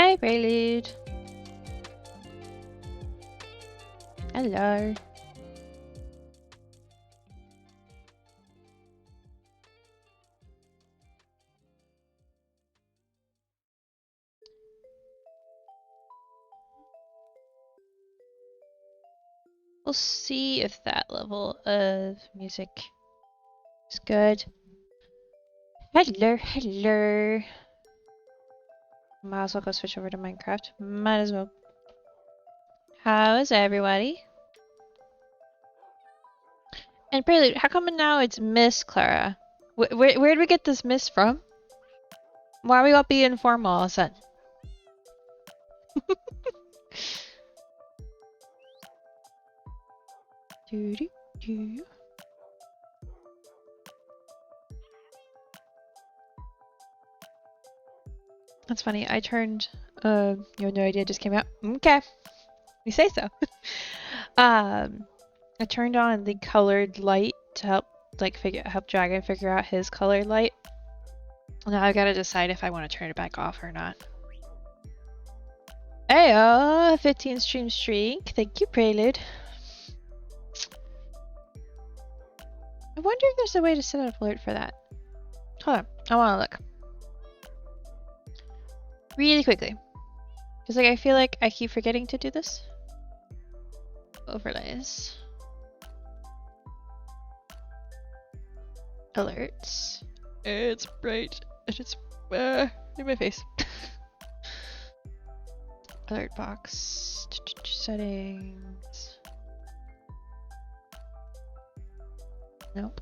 Hey, Prelude. Hello. We'll see if that level of music is good. Hello, hello. Might as well go switch over to Minecraft. Might as well. How is everybody? And Prelude, how come now it's Miss Clara? Where'd we get this Miss from? Why are we all being formal all of a sudden? Doo -doo -doo. That's funny. I turned. You have no idea. Just came out. Okay, you say so. I turned on the colored light to help help Dragon figure out his colored light. Now I gotta decide if I want to turn it back off or not. Hey, 15 stream streak. Thank you, Prelude. I wonder if there's a way to set up alert for that. Hold on, I want to look really quickly, because I feel like I keep forgetting to do this. Overlays, alerts. It's bright and it's in my face. Alert box settings. Nope.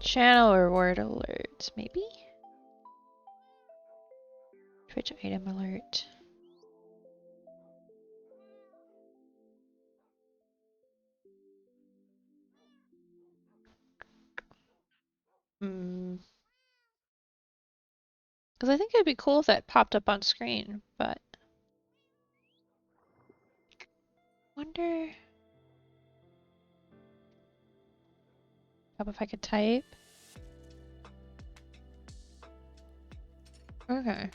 Channel reward alerts, maybe? Twitch item alert. Because I think it'd be cool if that popped up on screen, but wonder if I could type. Okay.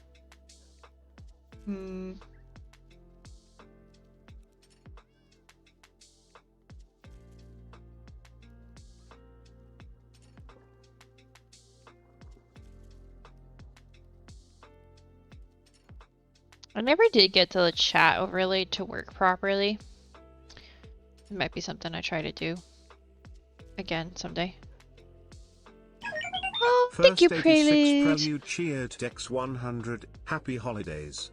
I never did get the chat overlay to work properly. It might be something I try to do again someday. Oh, thank you, Prelude. Prelude cheered Dex 100. Happy holidays.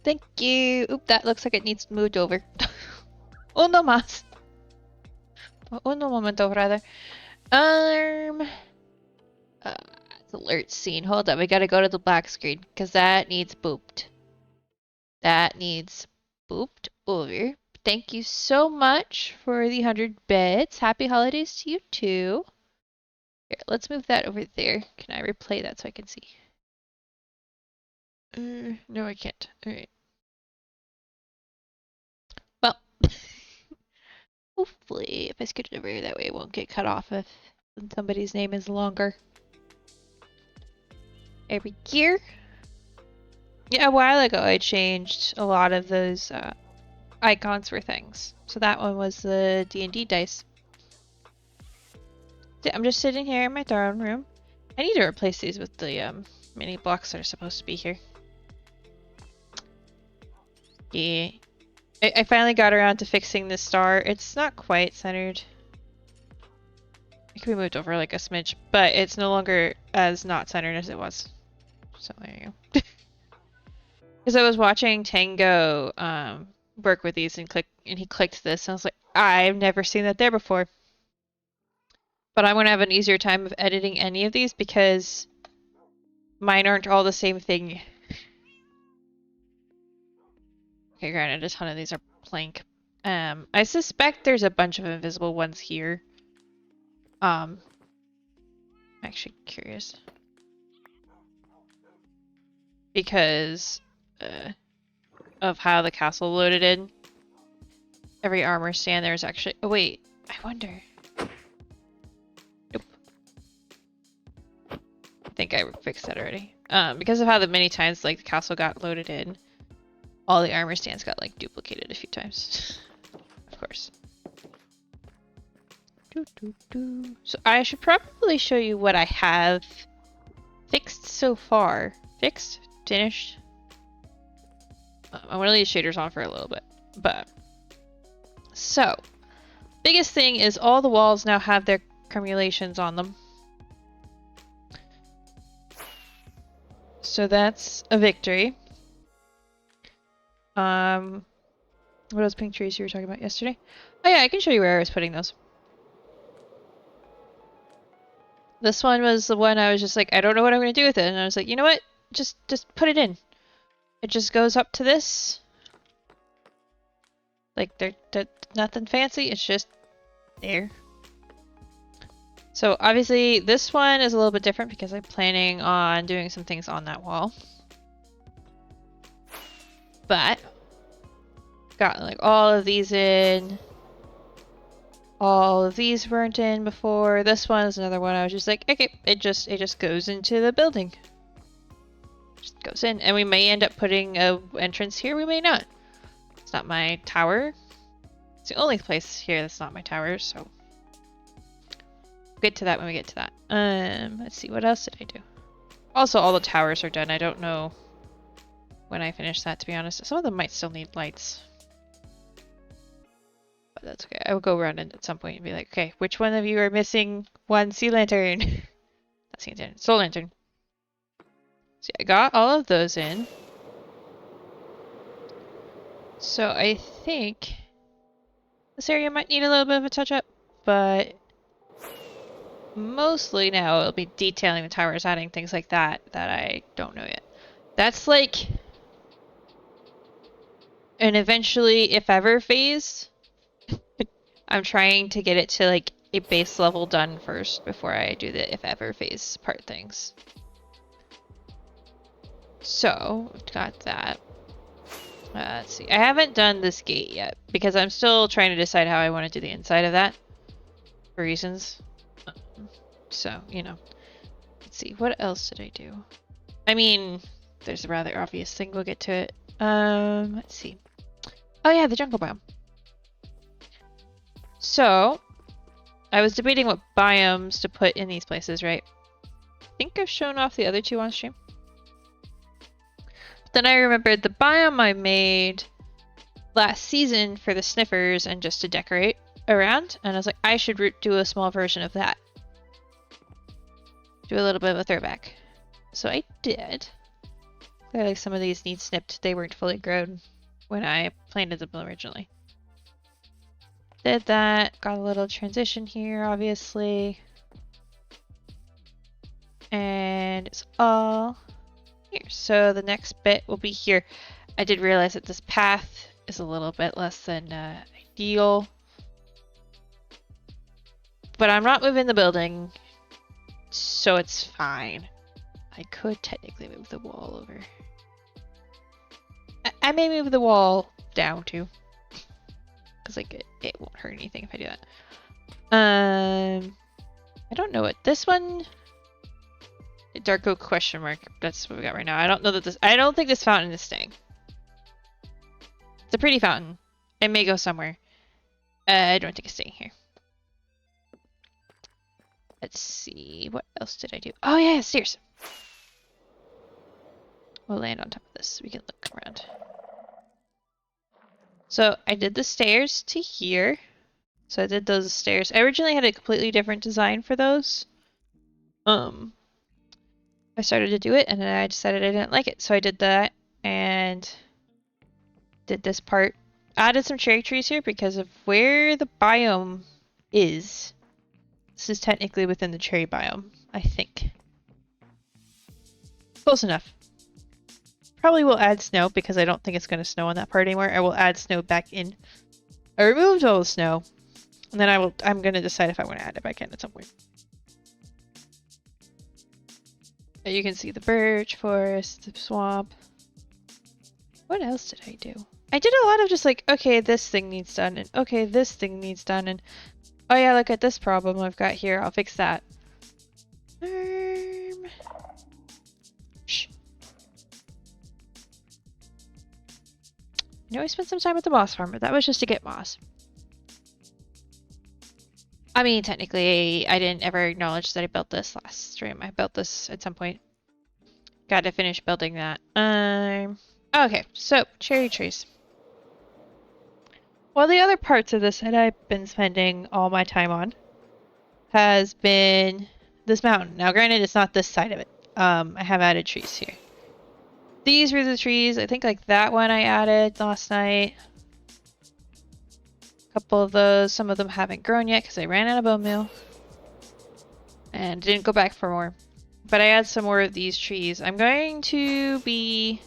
Thank you. Oop, that looks like it needs moved over. Uno más. Uno momento, rather. It's alert scene. Hold up, we gotta go to the black screen because that needs booped. That needs booped over. Thank you so much for the 100 bits. Happy holidays to you too. Here, let's move that over there. Can I replay that so I can see? No, I can't. Alright. Well, hopefully if I scoot it over here, that way it won't get cut off if somebody's name is longer. Every gear. Yeah, a while ago I changed a lot of those icons for things. So that one was the D&D dice. I'm just sitting here in my throne room. I need to replace these with the mini blocks that are supposed to be here. Yeah. I finally got around to fixing the star. It's not quite centered. It can be moved over like a smidge, but it's no longer as not centered as it was. So there you go. Because I was watching Tango work with these and he clicked this and I was like, I've never seen that there before. But I'm gonna have an easier time of editing any of these because mine aren't all the same thing. Okay, granted, a ton of these are plank. I suspect there's a bunch of invisible ones here. I'm actually curious. Because of how the castle loaded in. Every armor stand there's actually... Oh wait, I wonder. fixed that already. Because of how the many times like the castle got loaded in, all the armor stands got like duplicated a few times. Of course. So I should probably show you what I have fixed so far. Fixed? Finished? I'm gonna leave shaders on for a little bit. But so biggest thing is all the walls now have their cumulations on them. So that's a victory. What those pink trees you were talking about yesterday? Oh yeah, I can show you where I was putting those. This one was the one I was just like, I don't know what I'm gonna do with it, and I was like, you know what? Just put it in. It just goes up to this. Like they're nothing fancy. It's just there. So obviously this one is a little bit different because I'm planning on doing some things on that wall. But got like all of these in. All of these weren't in before. This one is another one I was just like, okay, it just goes into the building. Just goes in. And we may end up putting a entrance here, we may not. It's not my tower. It's the only place here that's not my tower, so we'll get to that when we get to that. Let's see, what else did I do? Also, all the towers are done. I don't know when I finish that, to be honest. Some of them might still need lights. But that's okay. I will go around at some point and be like, okay, which one of you are missing one sea lantern? Not sea lantern, soul lantern. So I got all of those in. So I think this area might need a little bit of a touch-up, but mostly now it'll be detailing the towers, adding things like that I don't know yet. That's like an eventually, if ever, phase. I'm trying to get it to like a base level done first before I do the if ever phase part things. So, we've got that. Let's see. I haven't done this gate yet because I'm still trying to decide how I want to do the inside of that for reasons. So, you know. Let's see. What else did I do? I mean, there's a rather obvious thing. We'll get to it. Let's see. Oh yeah, the jungle biome. So, I was debating what biomes to put in these places, right? I think I've shown off the other two on stream. Then I remembered the biome I made last season for the sniffers and just to decorate around. And I was like, I should do a small version of that. Do a little bit of a throwback. So I did. Clearly some of these need snipped. They weren't fully grown when I planted them originally. Did that. Got a little transition here, obviously. And it's all here. So the next bit will be here. I did realize that this path is a little bit less than ideal. But I'm not moving the building, so it's fine. I could technically move the wall over. I may move the wall down too. Because like it won't hurt anything if I do that. I don't know what this one... Dark oak question mark. That's what we got right now. I don't know that this... I don't think this fountain is staying. It's a pretty fountain. It may go somewhere. I don't think it's staying here. Let's see. What else did I do? Oh yeah, stairs. We'll land on top of this. We can look around. So I did the stairs to here. So I did those stairs. I originally had a completely different design for those. I started to do it and then I decided I didn't like it. So I did that and did this part. Added some cherry trees here because of where the biome is. This is technically within the cherry biome, I think. Close enough. Probably will add snow because I don't think it's going to snow on that part anymore. I will add snow back in. I removed all the snow. And then I'm going to decide if I want to add it back in at some point. You can see the birch forest, the swamp. What else did I do? I did a lot of just like, okay, this thing needs done, and okay, this thing needs done, and oh yeah, look at this problem I've got here, I'll fix that. I know I spent some time at the moss farm, but that was just to get moss. I mean, technically, I didn't ever acknowledge that I built this last stream. I built this at some point. Got to finish building that. Okay, so cherry trees. Well, the other parts of this that I've been spending all my time on has been this mountain. Now, granted, it's not this side of it. I have added trees here. These were the trees. I think like that one I added last night. A couple of those. Some of them haven't grown yet because I ran out of bone meal. And didn't go back for more. But I add some more of these trees. I'm going to be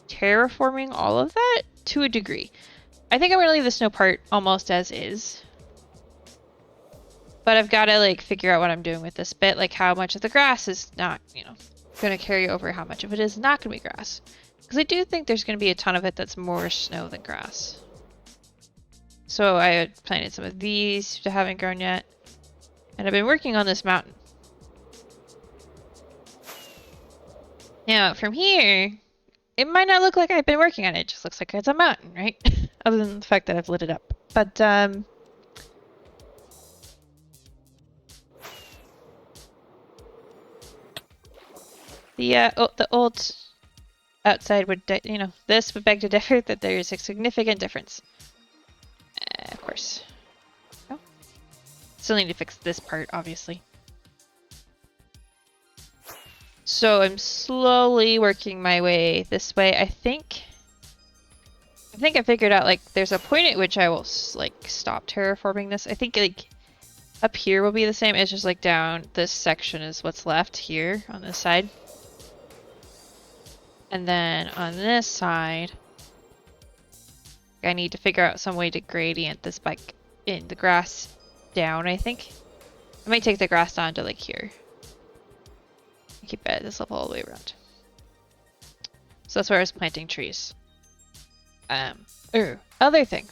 terraforming all of that to a degree. I think I'm going to leave the snow part almost as is. But I've got to like figure out what I'm doing with this bit. Like how much of the grass is not, going to carry over. How much of it is not going to be grass. Because I do think there's going to be a ton of it that's more snow than grass. So I planted some of these that haven't grown yet. And I've been working on this mountain. Now, from here, it might not look like I've been working on it. It just looks like it's a mountain, right? Other than the fact that I've lit it up. But, the old outside would, this would beg to differ that there's a significant difference. Of course. Oh. Still need to fix this part, obviously. So I'm slowly working my way this way. I think I figured out, like, there's a point at which I will, like, stop terraforming this. I think, like, up here will be the same. It's just, like, down this section is what's left here on this side. And then on this side, I need to figure out some way to gradient this bike in the grass down, I think. I might take the grass down to, like, here. Keep it at this level all the way around. So that's where I was planting trees. Other thing.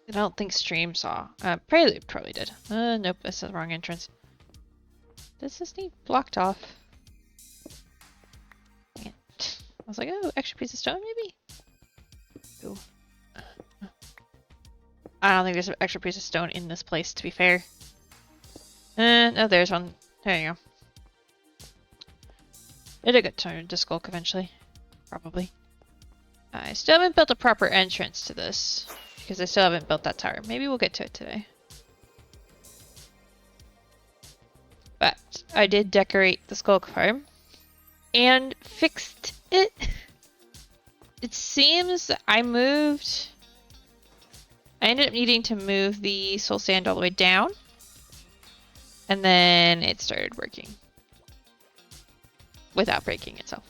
I don't think Stream saw. Prelude probably did. Nope, that's the wrong entrance. Does this need blocked off? Dang it. I was like, oh, extra piece of stone maybe? Ooh. I don't think there's an extra piece of stone in this place, to be fair. No, there's one. There you go. It'll get turned to skulk eventually. Probably. I still haven't built a proper entrance to this. Because I still haven't built that tower. Maybe we'll get to it today. But I did decorate the skulk farm. And fixed it. It seems I ended up needing to move the soul sand all the way down. And then it started working. Without breaking itself.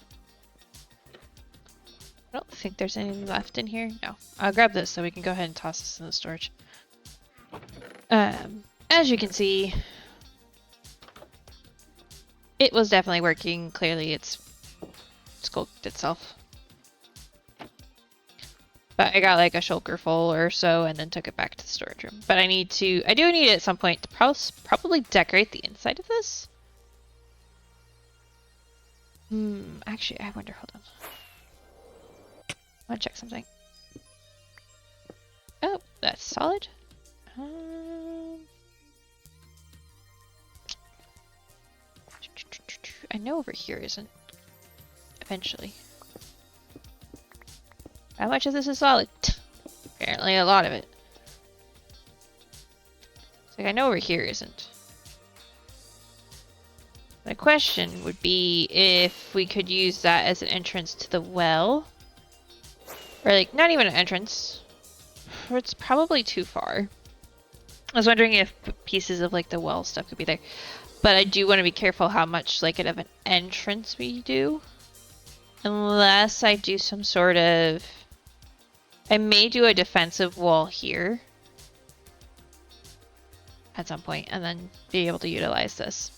I don't think there's any left in here. No. I'll grab this so we can go ahead and toss this in the storage. As you can see, it was definitely working. Clearly it's skulked itself. But I got like a shulker full or so and then took it back to the storage room. But I do need at some point to probably decorate the inside of this. Actually, I wonder, hold on. I want to check something. Oh, that's solid. I know over here isn't. Eventually. How much of this is solid? Apparently a lot of it. It's like I know over here isn't. My question would be if we could use that as an entrance to the well. Or like, not even an entrance. It's probably too far. I was wondering if pieces of like the well stuff could be there. But I do want to be careful how much like of an entrance we do. Unless I do some sort of... I may do a defensive wall here. At some point, and then be able to utilize this.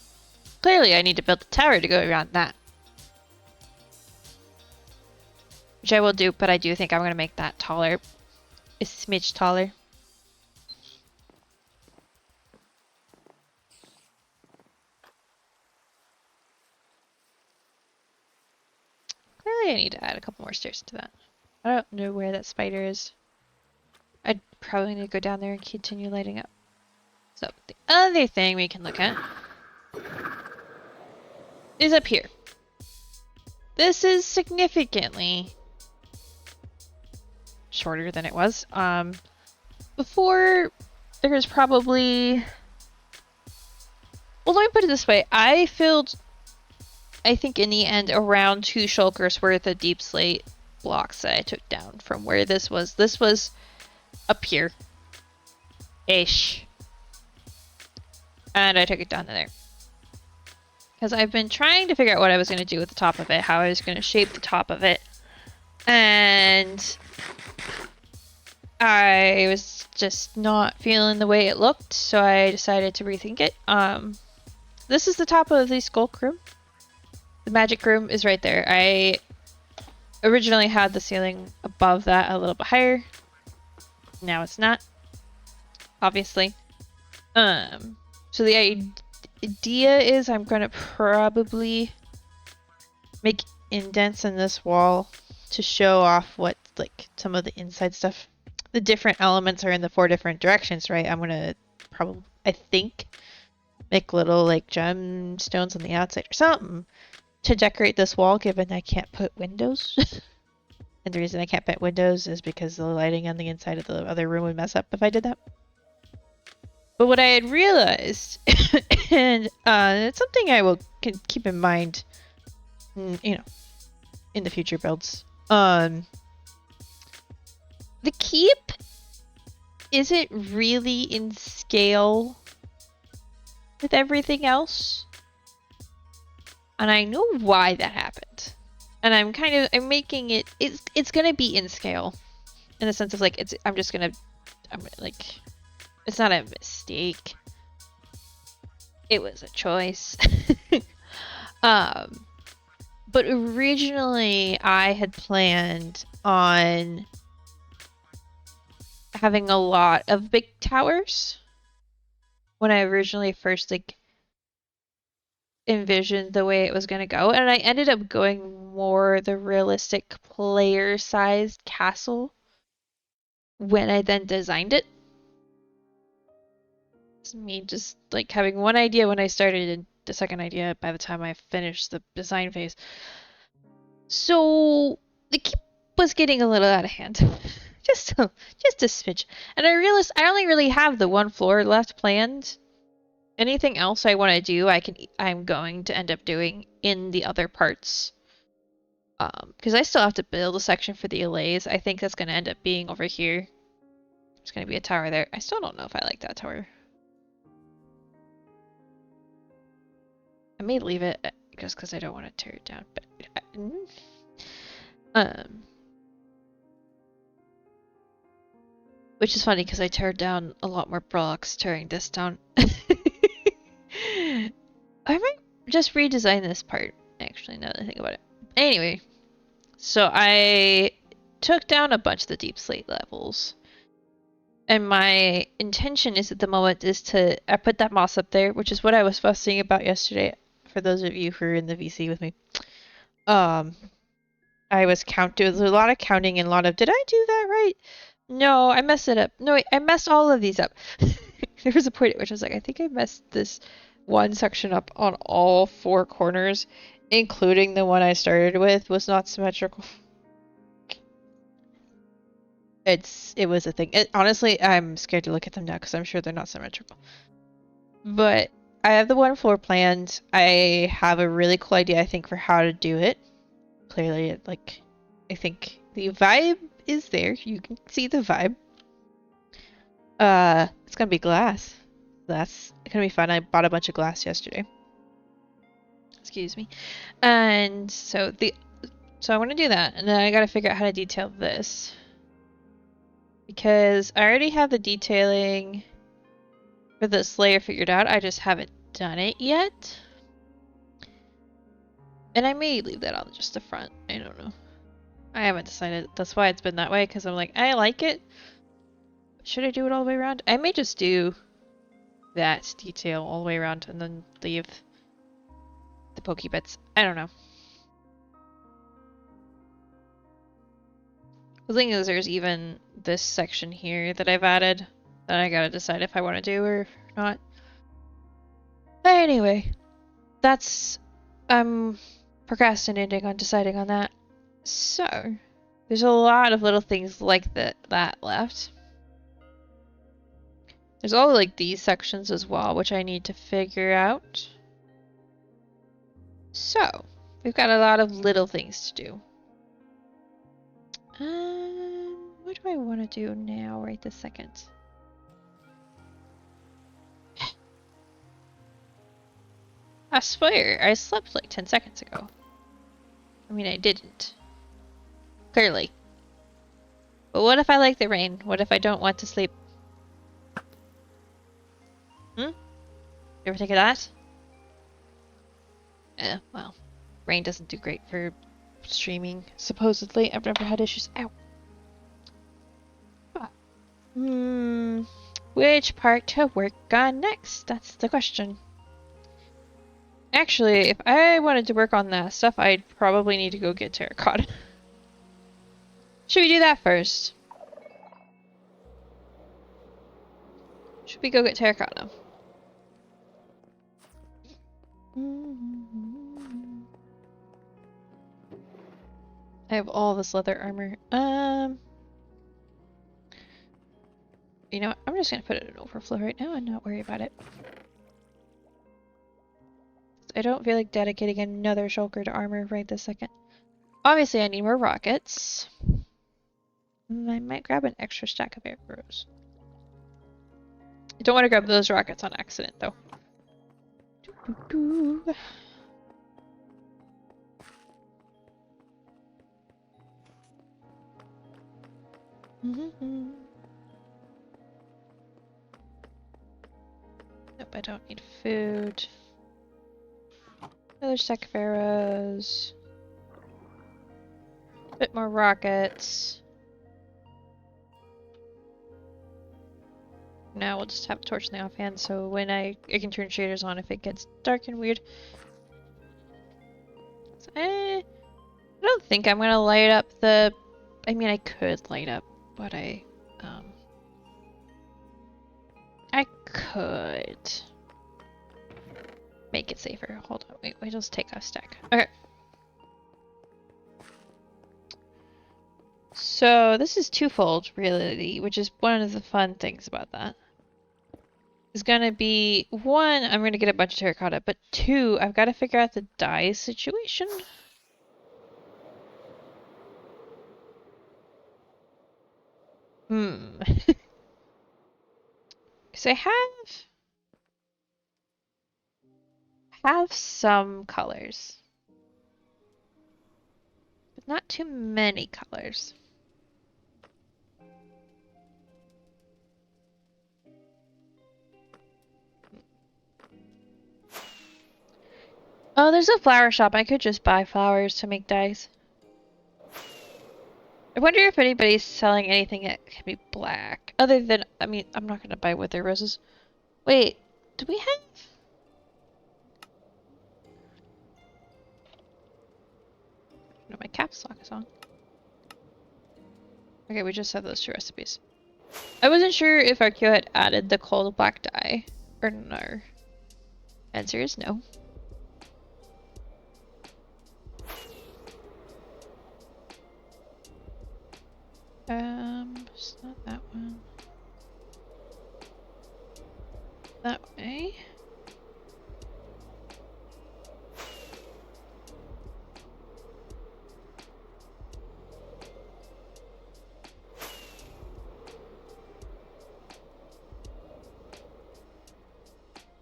Clearly, I need to build a tower to go around that. Which I will do, but I do think I'm going to make that taller. A smidge taller. Clearly, I need to add a couple more stairs to that. I don't know where that spider is. I'd probably need to go down there and continue lighting up. So the other thing we can look at is up here. This is significantly shorter than it was. Before there was probably, well, let me put it this way. I filled, I think in the end, around 2 shulkers worth of deep slate blocks that I took down from where this was. This was up here. Ish. And I took it down to there. Because I've been trying to figure out what I was going to do with the top of it, how I was going to shape the top of it. And I was just not feeling the way it looked, so I decided to rethink it. This is the top of the skulk room. The magic room is right there. I originally had the ceiling above that a little bit higher. Now it's not, obviously. So the idea is I'm going to probably make indents in this wall to show off what, like, some of the inside stuff. The different elements are in the 4 different directions, right? I'm going to probably, I think, make little, like, gemstones on the outside or something to decorate this wall, given I can't put windows. And the reason I can't put windows is because the lighting on the inside of the other room would mess up if I did that. But what I had realized, and it's something I will keep in mind, you know, in the future builds. The keep isn't really in scale with everything else, and I know why that happened. And I'm making it. It's gonna be in scale, in the sense of like I'm like. It's not a mistake. It was a choice. But originally I had planned on having a lot of big towers when I originally first like envisioned the way it was going to go, and I ended up going more the realistic player-sized castle when I then designed it. Me just like having one idea when I started and the second idea by the time I finished the design phase. So the keep was getting a little out of hand. just a smidge. And I realized I only really have the 1 floor left planned. Anything else I want to do, I'm going to end up doing in the other parts. Because I still have to build a section for the allays. I think that's going to end up being over here. There's going to be a tower there. I still don't know if I like that tower. I may leave it just because I don't want to tear it down, but which is funny because I tear down a lot more blocks tearing this down. I might just redesign this part, actually, now that I think about it. Anyway, so I took down a bunch of the deep slate levels. And my intention is at the moment is I put that moss up there, which is what I was fussing about yesterday. For those of you who are in the VC with me, I was there was a lot of counting and a lot of, did I do that right? No, I messed it up. No, wait, I messed all of these up. There was a point at which I was like, I think I messed this one section up on all 4 corners, including the one I started with was not symmetrical. It was a thing. Honestly, I'm scared to look at them now because I'm sure they're not symmetrical. But I have the 1 floor planned. I have a really cool idea, I think, for how to do it. Clearly, I think the vibe is there. You can see the vibe. It's gonna be glass. That's gonna be fun. I bought a bunch of glass yesterday. Excuse me. And so I want to do that, and then I gotta figure out how to detail this. Because I already have the detailing for this layer figured out, I just haven't done it yet. And I may leave that on just the front, I don't know. I haven't decided, that's why it's been that way, because I'm like, I like it. Should I do it all the way around? I may just do that detail all the way around and then leave the pokey bits. I don't know. The thing is, there's even this section here that I've added that I gotta decide if I want to do or not. Anyway, that's... I'm procrastinating on deciding on that. So, there's a lot of little things like that left. There's all like these sections as well, which I need to figure out. So, we've got a lot of little things to do. What do I want to do now, right this second? I swear, I slept like 10 seconds ago. I mean, I didn't. Clearly. But what if I like the rain? What if I don't want to sleep? You ever think of that? Well, rain doesn't do great for streaming, supposedly. I've never had issues. Ow. Which part to work on next? That's the question. Actually, if I wanted to work on that stuff, I'd probably need to go get terracotta. Should we do that first? Should we go get terracotta? I have all this leather armor. You know what? I'm just gonna put it in overflow right now and not worry about it. I don't feel like dedicating another shulker to armor right this second. Obviously, I need more rockets. I might grab an extra stack of arrows. I don't want to grab those rockets on accident, though. Nope, I don't need food. Another stack of arrows. A bit more rockets. Now we'll just have a torch in the offhand, so when I can turn shaders on if it gets dark and weird. So, I don't think I'm gonna light up the... I mean, I could light up what I could make it safer. Hold on, wait, let's take a stack. Okay. So this is twofold, really, which is one of the fun things about that. Is gonna be, one, I'm gonna get a bunch of terracotta, but two, I've got to figure out the dye situation. Because I have some colors, but not too many colors. Oh, there's a flower shop. I could just buy flowers to make dyes. I wonder if anybody's selling anything that can be black. Other than, I mean, I'm not going to buy wither roses. Wait, do we have... No, my caps lock is on. Okay, we just have those two recipes. I wasn't sure if Archeo had added the cold black dye or no. Answer is no. It's not that one. That way.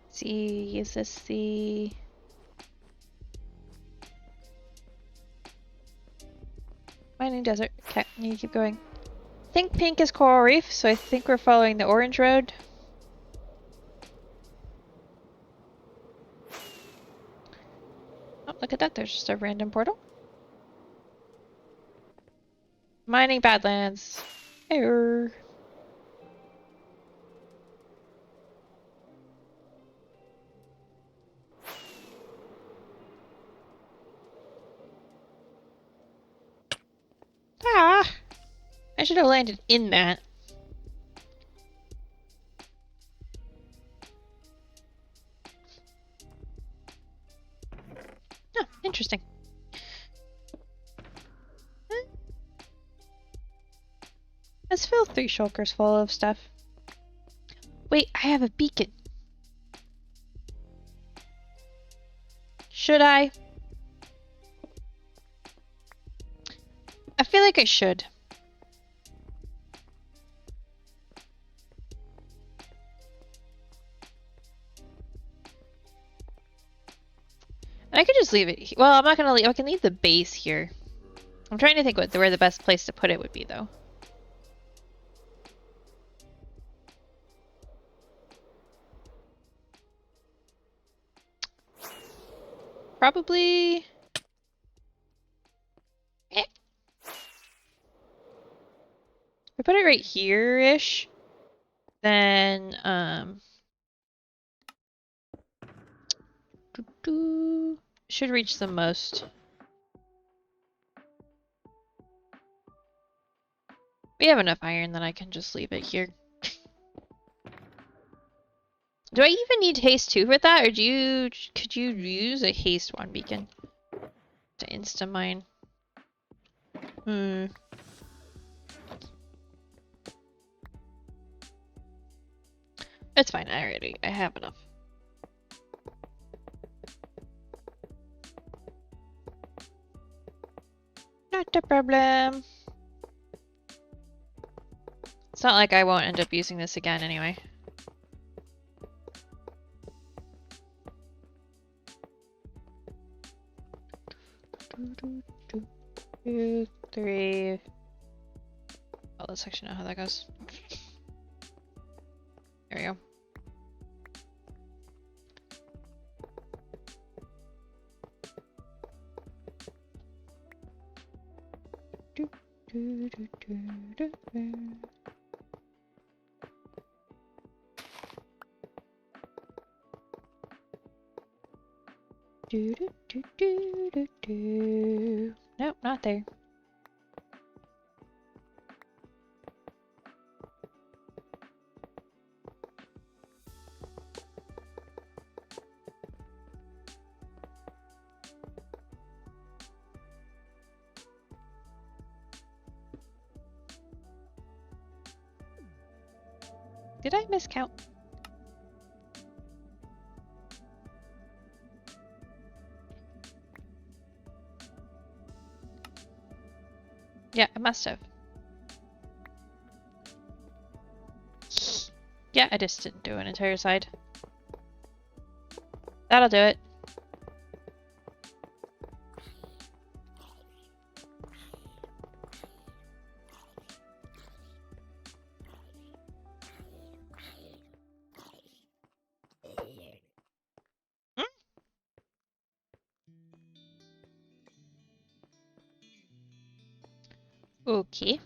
See, is this the... Mining desert. Okay, need to keep going. I think pink is coral reef, so I think we're following the orange road. Oh, look at that. There's just a random portal. Mining Badlands. Error. Ah! should have landed in that. Oh, interesting. Let's fill 3 shulkers full of stuff. Wait, I have a beacon. Should I? I feel like I should. I could just leave it. Well, I'm not gonna leave. I can leave the base here. I'm trying to think where the best place to put it would be, though. Probably. If we put it right here-ish, then should reach the most. We have enough iron that I can just leave it here. Do I even need haste 2 for that, or could you use a haste 1 beacon to insta mine? It's fine. I have enough. Not a problem. It's not like I won't end up using this again anyway. Two, 3. Oh, let's actually know how that goes. There we go. Nope, not there. Did I miscount? Yeah, I must have. Yeah, I just didn't do an entire side. That'll do it. Okay.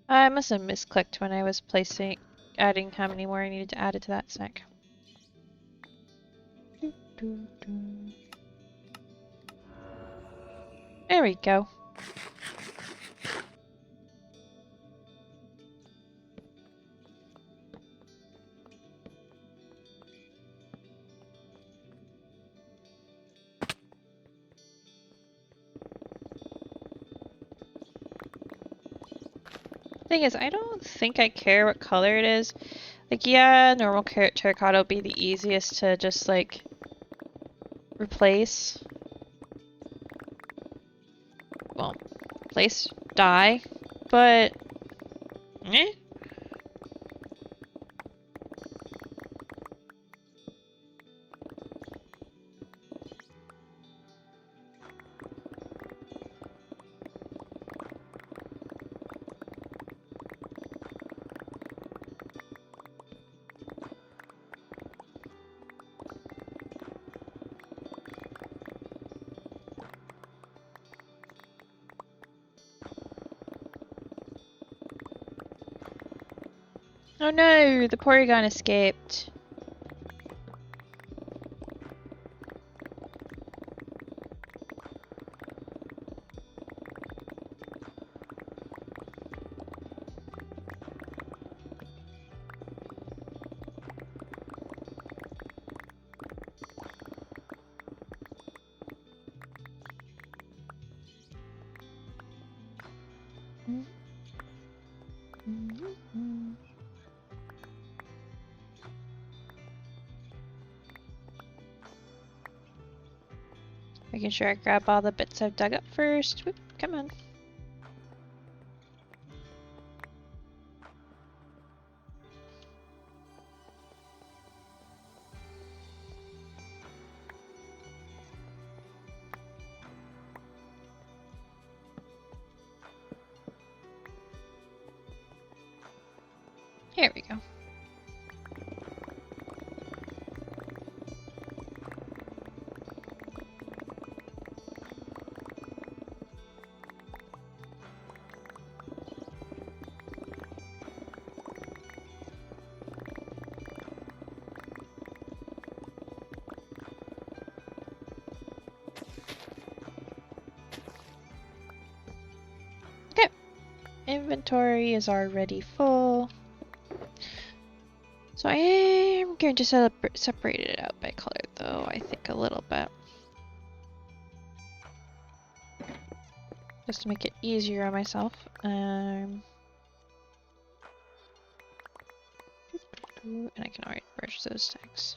I must have misclicked when I was adding how many more I needed to add it to that snack. There we go. Thing is, I don't think I care what color it is. Like, yeah, normal terracotta will be the easiest to just, like, replace. Well, replace, dye, but, eh? Oh no, the Porygon escaped. Making sure I grab all the bits I've dug up first. Whoop, come on. Here we go. Okay. Inventory is already full. So I am going to separate it out by color, though, I think a little bit. Just to make it easier on myself. And I can already merge those tags.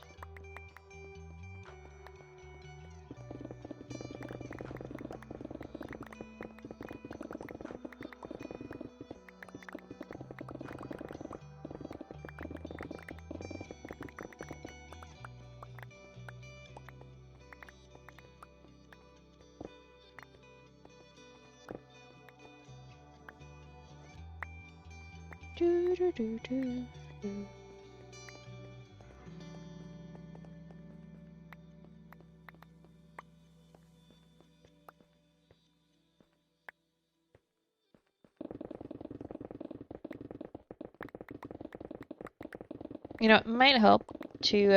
You know, it might help to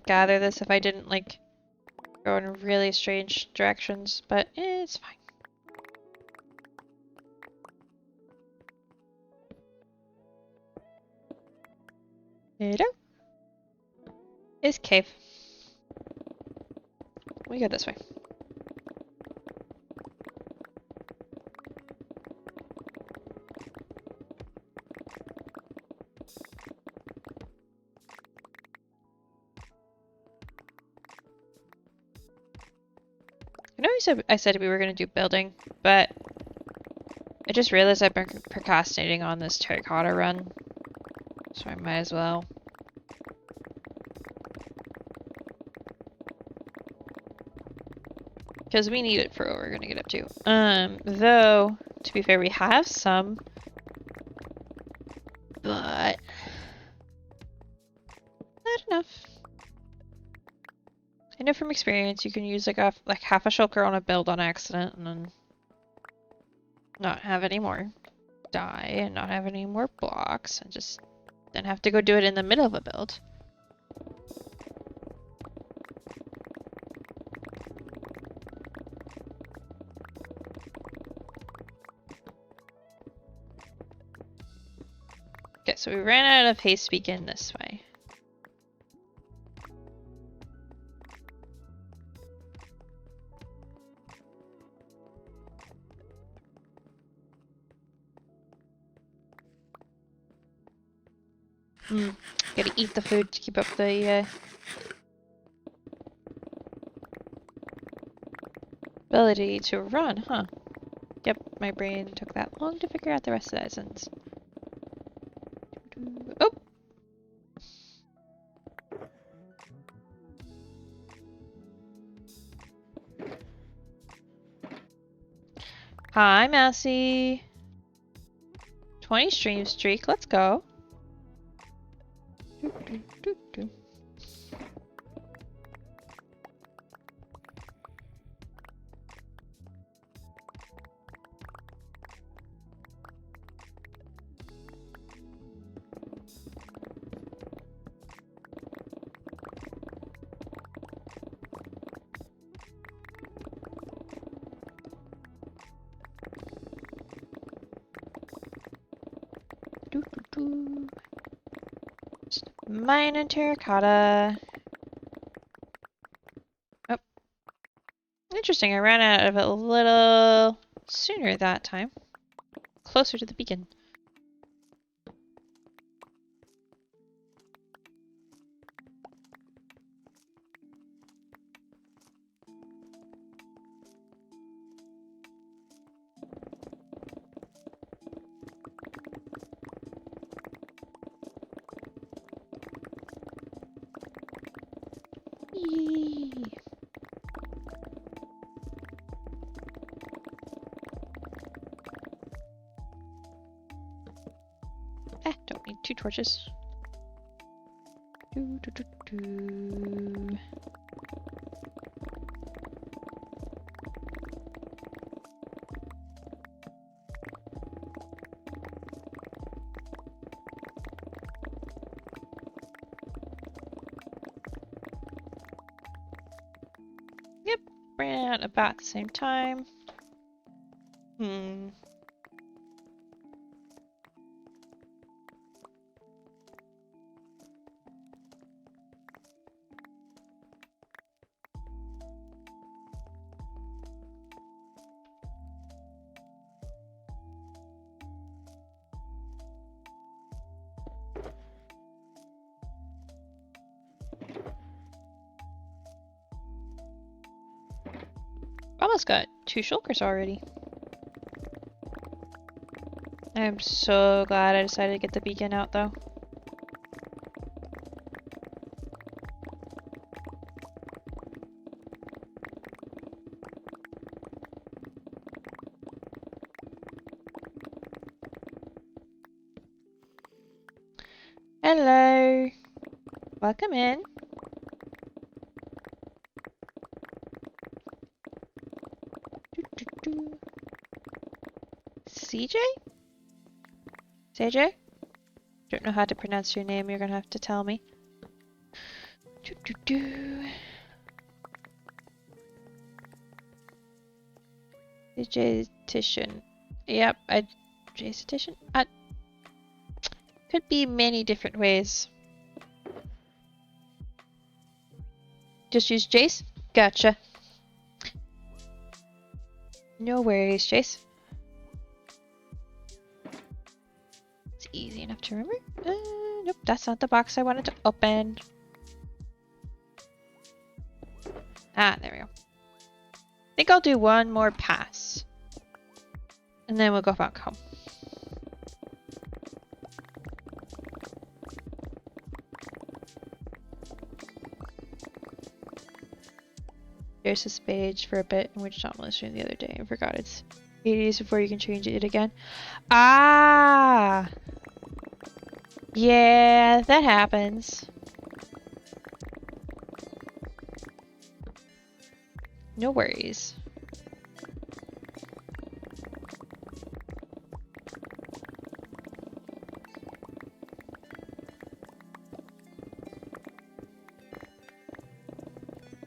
gather this if I didn't like go in really strange directions, but it's fine. Hello? Is cave. We go this way. I know I said we were going to do building, but I just realized I've been procrastinating on this terracotta run, so I might as well. Because we need it for what we're going to get up to. Though, to be fair, we have some, but not enough. I know from experience you can use like half a shulker on a build on accident and then not have any more die and not have any more blocks and just then have to go do it in the middle of a build. Okay, so we ran out of haste beacon this way. Gotta eat the food to keep up the ability to run, huh? Yep, my brain took that long to figure out the rest of that sentence. Oh! Hi, Mousy! 20 stream streak, let's go! Just mine and terracotta. Oh, interesting. I ran out of it a little sooner that time. Closer to the beacon. Yee. Don't need 2 torches. Do, do, do, do. Yep, ran out about the same time. Almost got 2 shulkers already. I'm so glad I decided to get the beacon out though. Hello. Welcome in. CJ? CJ? Don't know how to pronounce your name, you're gonna have to tell me. Dietitian. Yep, dietitian? Could be many different ways. Just use Jace? Gotcha. No worries, Jace. It's easy enough to remember. Nope, that's not the box I wanted to open. Ah, there we go. I think I'll do one more pass. And then we'll go back home. There's a page for a bit, which Tom was showing the other day. I forgot it's 8 days before you can change it again. Ah! Yeah, that happens. No worries.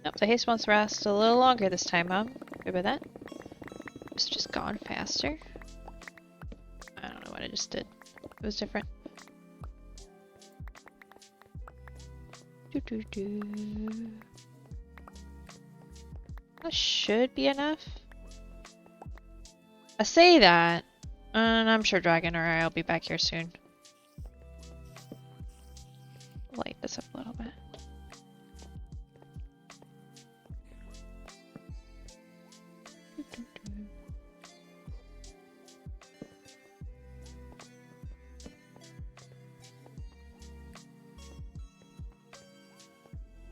Nope, the haste wants to last a little longer this time, Mom. Good about that. It's just gone faster. I don't know what I just did. It was different. That should be enough. I say that, and I'm sure Dragon or I'll be back here soon. Light this up a little bit.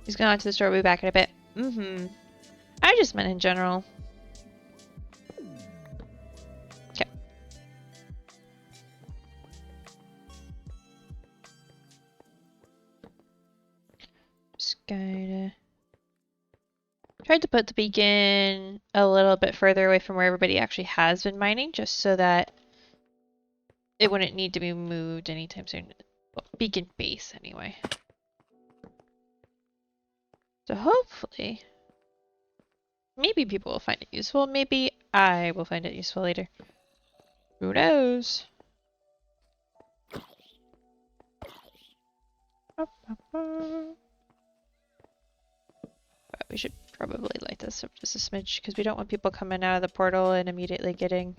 He's gone to the store. We'll be back in a bit. I just meant in general. Okay. Just gotta... Tried to put the beacon a little bit further away from where everybody actually has been mining, just so that it wouldn't need to be moved anytime soon. Well, beacon base, anyway. So hopefully, maybe people will find it useful. Maybe I will find it useful later. Who knows? But we should probably light this up just a smidge because we don't want people coming out of the portal and immediately getting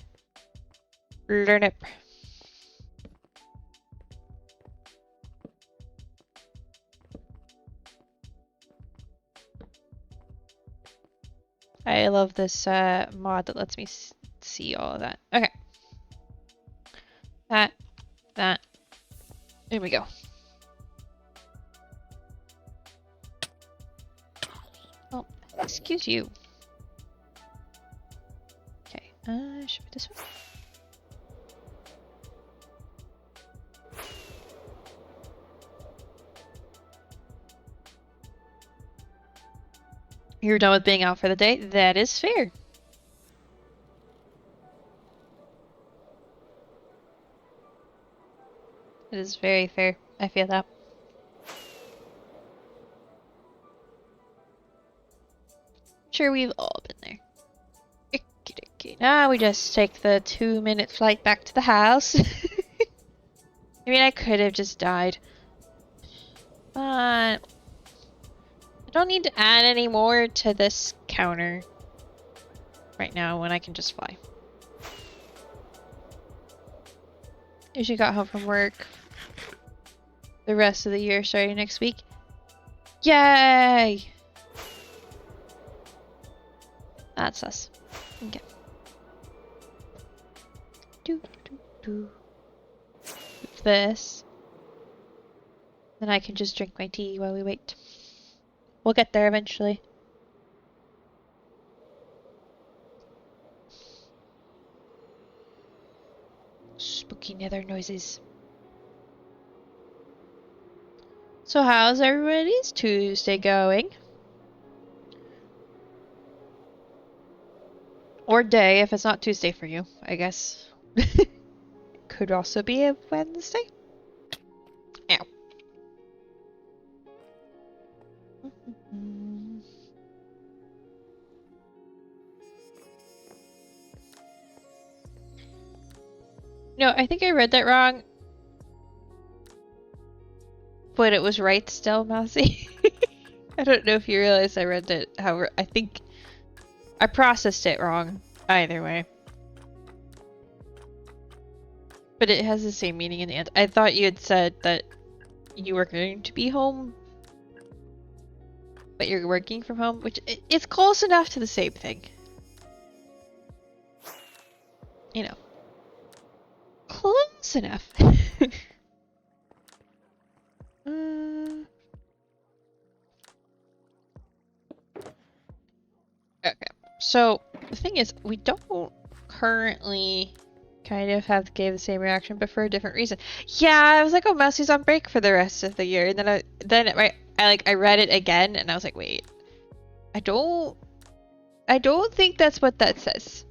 turnip. I love this mod that lets me see all of that. Okay. That. There we go. Oh, excuse you. Okay, should be this one. You're done with being out for the day? That is fair. It is very fair. I feel that. Sure, we've all been there. Now we just take the 2-minute flight back to the house. I mean, I could have just died. But I don't need to add any more to this counter right now when I can just fly. Usually got home from work the rest of the year starting next week. Yay! That's us. Okay. This. Then I can just drink my tea while we wait. We'll get there eventually. Spooky nether noises. So how's everybody's Tuesday going? Or day, if it's not Tuesday for you, I guess. Could also be a Wednesday. Ow. No, I think I read that wrong. But it was right still, Mousy. I don't know if you realize I read it. However, I think I processed it wrong. Either way. But it has the same meaning in the end. I thought you had said that you were going to be home, but you're working from home, which it's close enough to the same thing. You know. Close enough. Okay. So, the thing is, we don't currently kind of gave the same reaction, but for a different reason. Yeah, I was like, oh, Mousy's on break for the rest of the year, and then I read it again, and I was like, wait, I don't think that's what that says.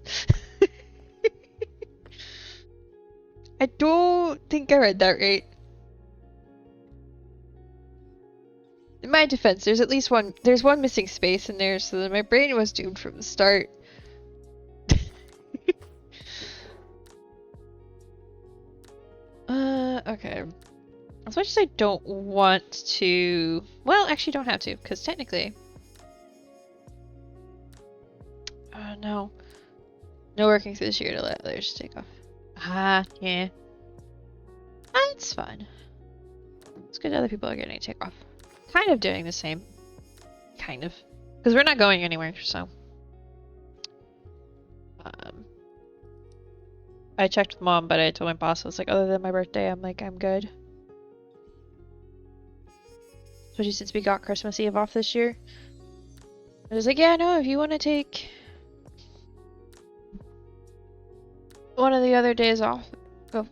I don't think I read that right. In my defense, there's at least one missing space in there, so that my brain was doomed from the start. Okay. As much as I don't want to... Well, actually don't have to, because technically... no. No working through this year to let others take off. Ah, yeah. That's fun. It's good other people are getting to take off. Kind of doing the same. Kind of. Because we're not going anywhere, so... I checked with Mom, but I told my boss, I was like, other than my birthday, I'm good. Especially since we got Christmas Eve off this year. I was like, yeah, no, if you want to take one of the other days off, go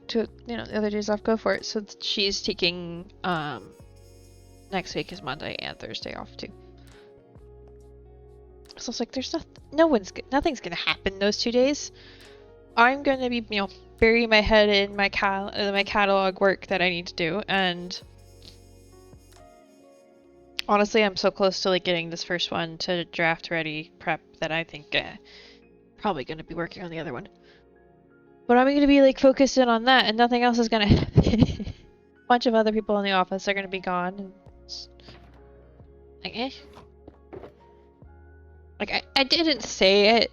for it. So she's taking, next week is Monday and Thursday off too. So it's like, there's nothing's gonna happen those 2 days. I'm gonna be, bury my head in my catalog work that I need to do, and honestly, I'm so close to like getting this first one to draft ready prep that I think probably gonna be working on the other one. But I'm gonna be like focused in on that, and nothing else is gonna happen. bunch of other people in the office are gonna be gone. And it's like, eh. Like, I didn't say it,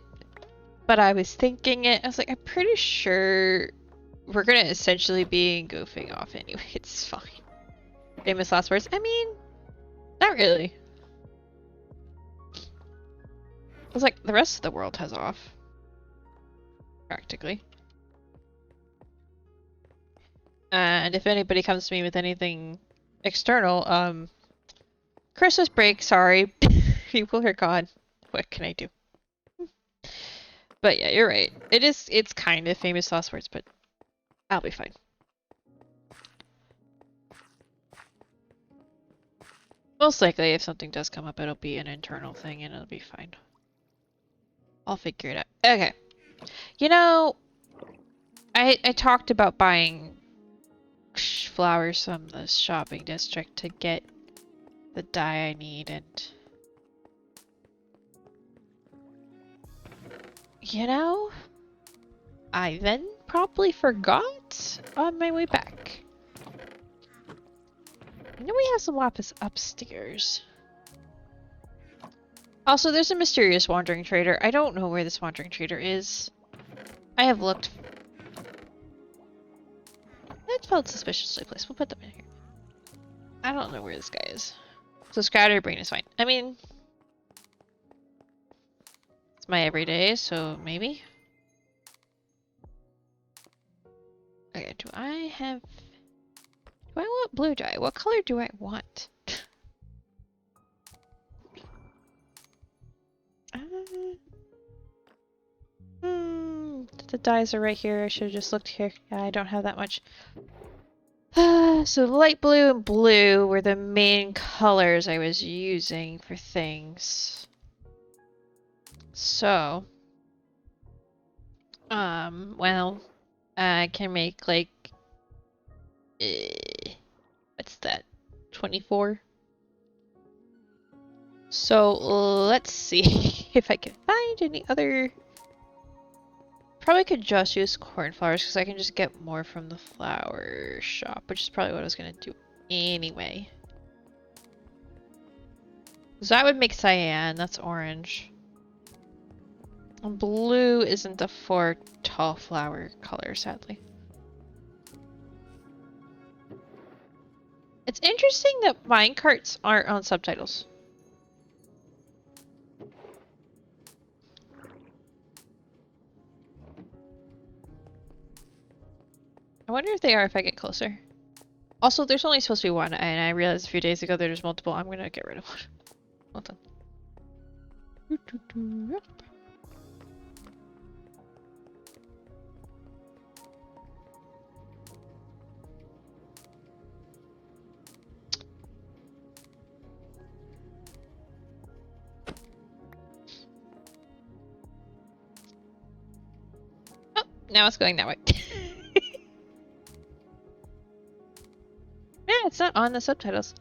but I was thinking it. I was like, I'm pretty sure we're gonna essentially be goofing off anyway. It's fine. Famous last words? I mean, not really. It's like the rest of the world has off. Practically. And if anybody comes to me with anything external, Christmas break, sorry. People are gone. What can I do? But yeah, you're right. It's kind of famous last words, but I'll be fine. Most likely, if something does come up, it'll be an internal thing and it'll be fine. I'll figure it out. Okay. You know, I talked about buying flowers from the shopping district to get the dye I need, and you know, I then probably forgot on my way back. I know we have some lapis upstairs. Also, there's a mysterious wandering trader. I don't know where this wandering trader is. I have looked. That felt suspiciously placed. We'll put them in here. I don't know where this guy is. So scatterbrain is fine. I mean, it's my everyday, so maybe. Okay, do I want blue dye? What color do I want? The dyes are right here. I should have just looked here. Yeah, I don't have that much. So light blue and blue were the main colors I was using for things. So, well, I can make like, what's that? 24? So let's see if I can find any other. Probably could just use cornflowers because I can just get more from the flower shop, which is probably what I was gonna do anyway. So that would make cyan, that's orange. And blue isn't the for tall flower color, sadly. It's interesting that minecarts aren't on subtitles. I wonder if they are if I get closer. Also, there's only supposed to be one, and I realized a few days ago there's multiple. I'm gonna get rid of one. Hold on. Oh, now it's going that way. Yeah, it's not on the subtitles.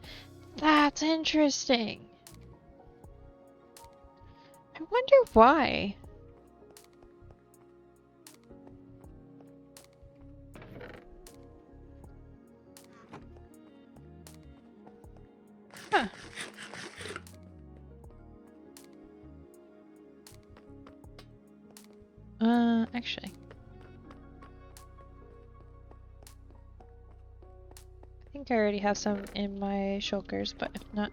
That's interesting. I wonder why. Huh. Actually. I think I already have some in my shulkers, but if not,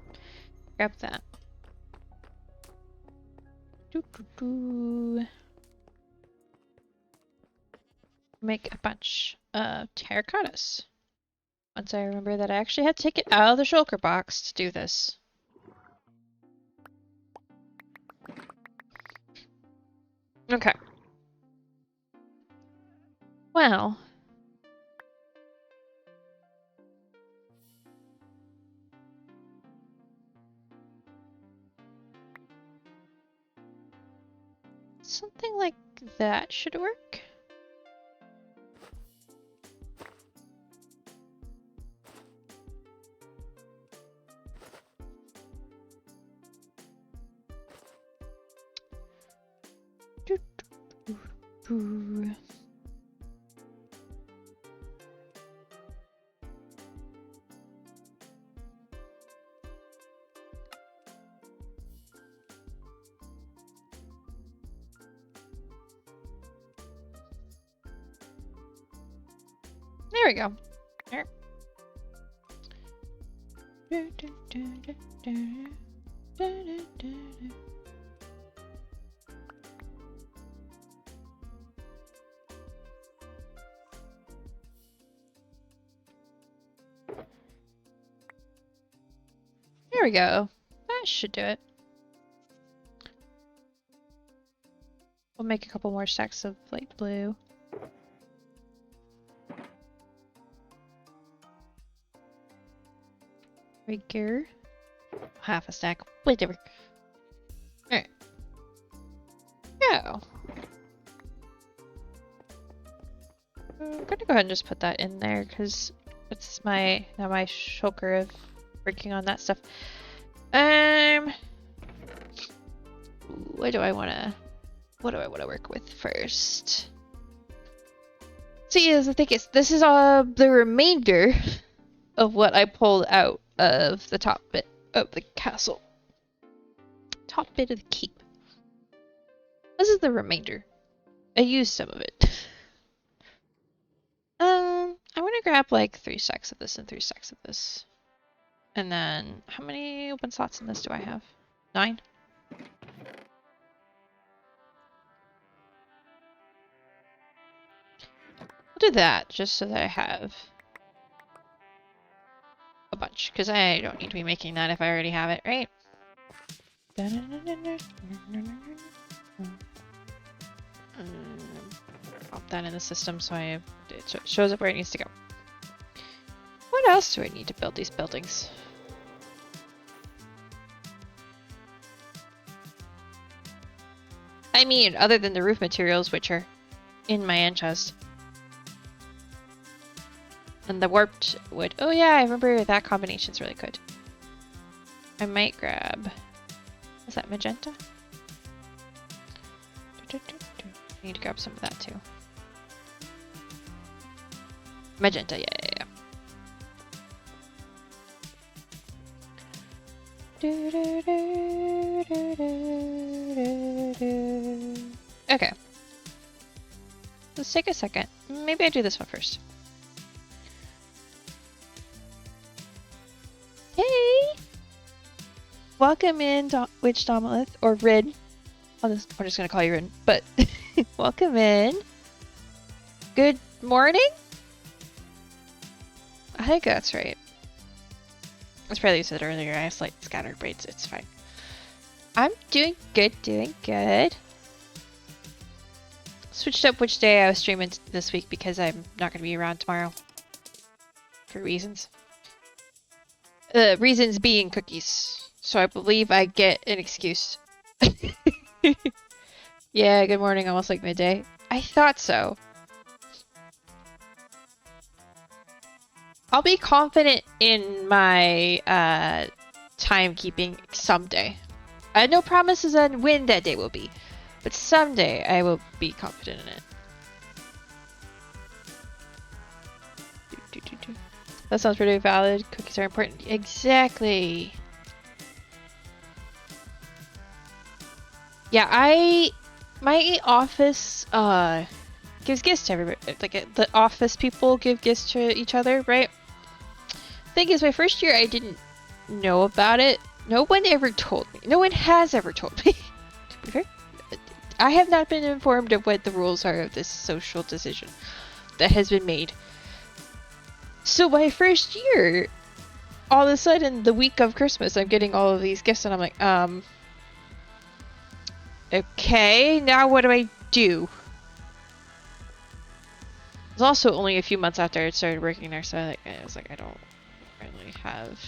grab that. Make a bunch of terracottas. Once I remember that I actually had to take it out of the shulker box to do this. Okay. Well. Something like that should work. There we go. There. There we go. That should do it. We'll make a couple more stacks of light blue. Rigger. Half a stack. Whatever. Alright. Yeah. I'm gonna go ahead and just put that in there because it's my shulker of working on that stuff. What do I wanna work with first? See, as I think this is the remainder of what I pulled out of the top bit of the castle. Top bit of the keep. This is the remainder. I used some of it. I'm gonna grab like 3 stacks of this and 3 stacks of this. And then, how many open slots in this do I have? 9? I'll do that, just so that I have a bunch, because I don't need to be making that if I already have it, right? Pop that in the system so it shows up where it needs to go. What else do I need to build these buildings? I mean, other than the roof materials, which are in my end chest. And the warped wood. Oh yeah, I remember that combination's really good. I might grab... Is that magenta? I need to grab some of that too. Magenta, yeah. Okay. Let's take a second. Maybe I do this one first. Hey! Welcome in, Witch Domalith, or Rin. We're just gonna call you Rin, but welcome in. Good morning? I think that's right. That's probably what you said earlier. I have slight scattered braids. It's fine. I'm doing good. Switched up which day I was streaming this week because I'm not going to be around tomorrow. For reasons. Reasons being cookies. So I believe I get an excuse. Yeah, good morning, almost like midday. I thought so. I'll be confident in my timekeeping someday. No promises on when that day will be, but someday I will be confident in it. That sounds pretty valid. Cookies are important. Exactly. Yeah, my office gives gifts to everybody. Like the office people give gifts to each other, right? Thing is, my first year I didn't know about it. No one ever told me. No one has ever told me. To be fair, I have not been informed of what the rules are of this social decision that has been made. So my first year, all of a sudden, the week of Christmas, I'm getting all of these gifts, and I'm like, okay, now what do I do? It was also only a few months after I started working there, so I was like, I don't really have...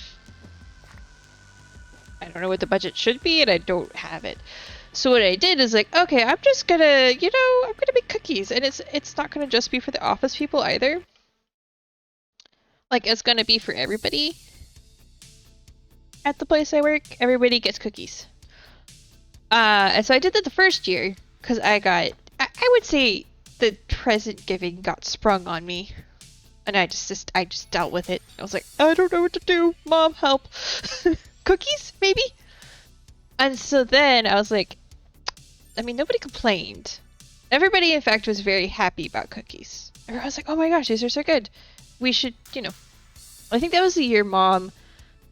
I don't know what the budget should be, and I don't have it. So what I did is like, okay, I'm just gonna, I'm gonna make cookies, and it's not gonna just be for the office people either. Like, it's gonna be for everybody. At the place I work, everybody gets cookies. And so I did that the first year, because I would say the present giving got sprung on me. And I just dealt with it. I was like, I don't know what to do. Mom, help. Cookies, maybe? And so then I was like, I mean, nobody complained. Everybody, in fact, was very happy about cookies. Everyone was like, oh my gosh, these are so good. we should, I think that was the year Mom